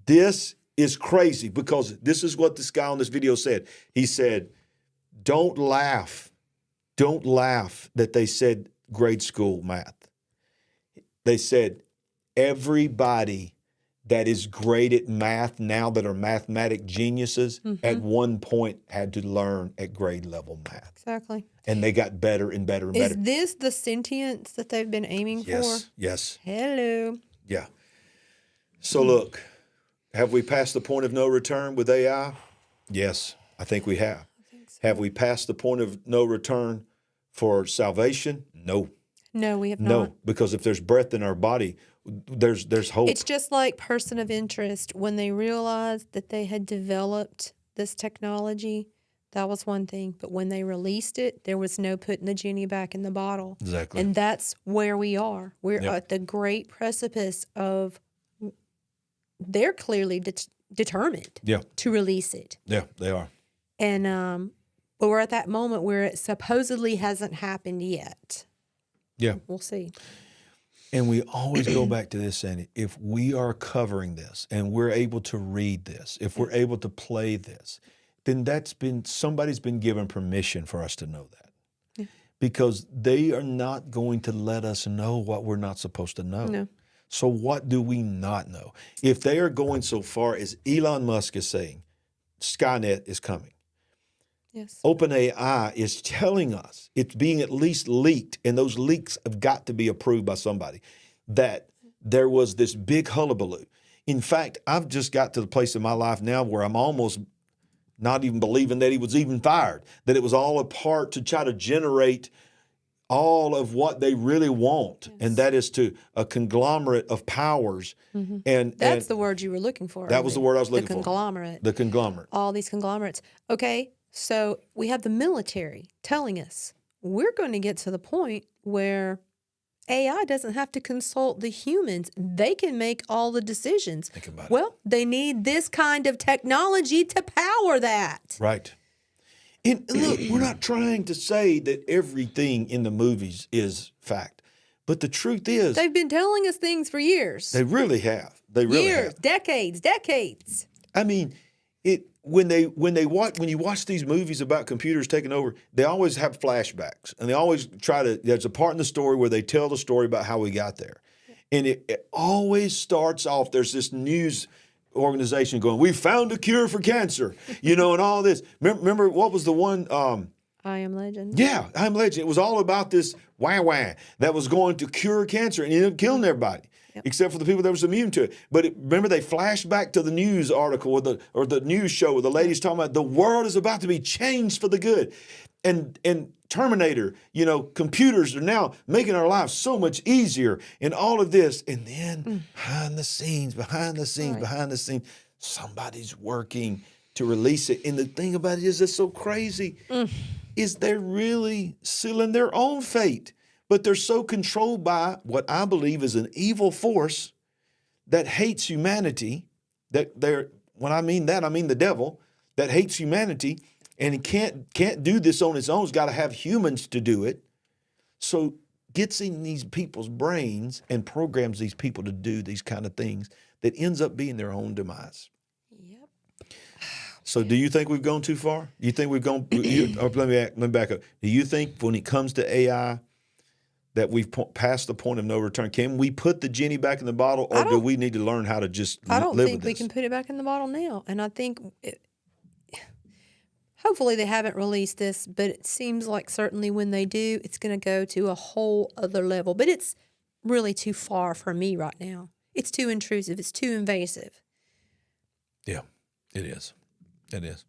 This is crazy because this is what this guy on this video said. He said, don't laugh. Don't laugh that they said grade school math. They said everybody that is great at math now that are mathematic geniuses at one point had to learn at grade level math. Exactly. And they got better and better and better. Is this the sentience that they've been aiming for? Yes. Hello. Yeah. So look, have we passed the point of no return with AI? Yes, I think we have. Have we passed the point of no return for salvation? No. No, we have not. No, because if there's breath in our body, there's hope. It's just like Person of Interest. When they realized that they had developed this technology, that was one thing. But when they released it, there was no putting the genie back in the bottle. Exactly. And that's where we are. We're at the great precipice of, they're clearly determined to release it. Yeah, they are. And but we're at that moment where it supposedly hasn't happened yet. Yeah. We'll see. And we always go back to this, Sandy. If we are covering this and we're able to read this, if we're able to play this, then somebody's been given permission for us to know that. Yeah. Because they are not going to let us know what we're not supposed to know. No. So what do we not know? If they are going so far as Elon Musk is saying, Skynet is coming. Yes. OpenAI is telling us, it's being at least leaked, and those leaks have got to be approved by somebody, that there was this big hullabaloo. In fact, I've just got to the place in my life now where I'm almost not even believing that he was even fired, that it was all a part to try to generate all of what they really want, and that is to a conglomerate of powers. And that's the word you were looking for. That was the word I was looking for. The conglomerate. The conglomerate. All these conglomerates. Okay, so we have the military telling us we're going to get to the point where AI doesn't have to consult the humans. They can make all the decisions. Think about it. Well, they need this kind of technology to power that. Right. And look, we're not trying to say that everything in the movies is fact. But the truth is, they've been telling us things for years. They really have. They really years, have. Decades. I mean, when you watch these movies about computers taking over, they always have flashbacks, and they always there's a part in the story where they tell the story about how we got there. And it always starts off, there's this news organization going, we found a cure for cancer, and all this. Remember what was the one? I Am Legend. Yeah, I Am Legend. It was all about this wah that was going to cure cancer and ended up killing everybody, except for the people that was immune to it. But remember, they flashed back to the news article or the news show where the lady's talking about the world is about to be changed for the good. And Terminator, computers are now making our lives so much easier and all of this. And then behind the scenes, somebody's working to release it. And the thing about it is that's so crazy is they're really sealing their own fate. But they're so controlled by what I believe is an evil force that hates humanity. When I mean that, I mean the devil that hates humanity. And he can't do this on its own. He's got to have humans to do it. So gets in these people's brains and programs these people to do these kind of things that ends up being their own demise. Yep. So do you think we've gone too far? Do you think we've gone? Let me back up. Do you think when it comes to AI that we've passed the point of no return? Can we put the genie back in the bottle, or do we need to learn how to just live with this? I don't think we can put it back in the bottle now. And I think hopefully they haven't released this, but it seems like certainly when they do, it's going to go to a whole other level. But it's really too far for me right now. It's too intrusive. It's too invasive. Yeah, it is. It is.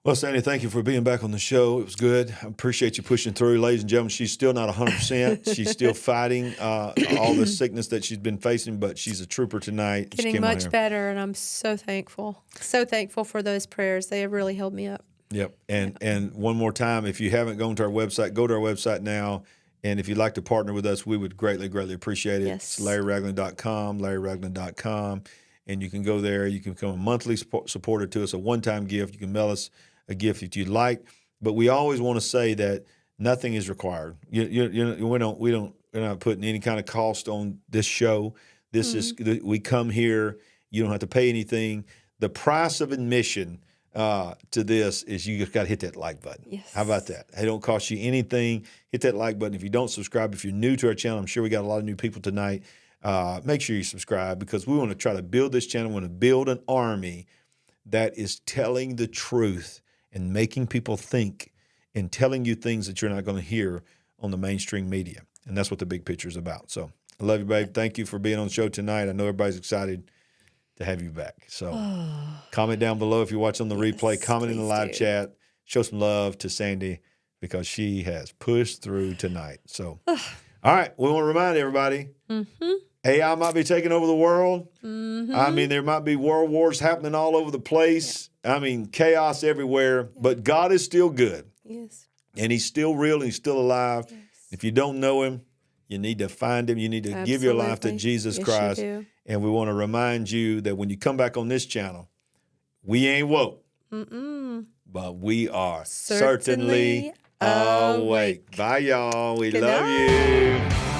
Well, Sandy, thank you for being back on the show. It was good. I appreciate you pushing through. Ladies and gentlemen, she's still not 100%. She's still fighting all the sickness that she's been facing, but she's a trooper tonight. Getting much better, and I'm so thankful. So thankful for those prayers. They have really held me up. Yep. And one more time, if you haven't gone to our website, go to our website now. And if you'd like to partner with us, we would greatly, greatly appreciate it. Yes. It's LarryRagland.com, LarryRagland.com. and you can go there. You can become a monthly supporter to us, a one-time gift. You can mail us a gift if you'd like. But we always want to say that nothing is required. We're not putting any kind of cost on this show. This is, we come here. You don't have to pay anything. The price of admission to this is you just got to hit that like button. Yes. How about that? It don't cost you anything. Hit that like button. If you don't subscribe, if you're new to our channel, I'm sure we got a lot of new people tonight. Make sure you subscribe because we want to try to build this channel. We want to build an army that is telling the truth and making people think and telling you things that you're not going to hear on the mainstream media. And that's what the big picture is about. So I love you, babe. Thank you for being on the show tonight. I know everybody's excited to have you back. So comment down below if you're watching on the replay. Comment in the live chat. Show some love to Sandy because she has pushed through tonight. So, all right. We want to remind everybody, AI might be taking over the world. I mean, there might be world wars happening all over the place. I mean, chaos everywhere. But God is still good. Yes. And he's still real and he's still alive. Yes. If you don't know him, you need to find him. You need to give your life to Jesus Christ. And we want to remind you that when you come back on this channel, we ain't woke, but we are certainly awake. Bye, y'all. We love you.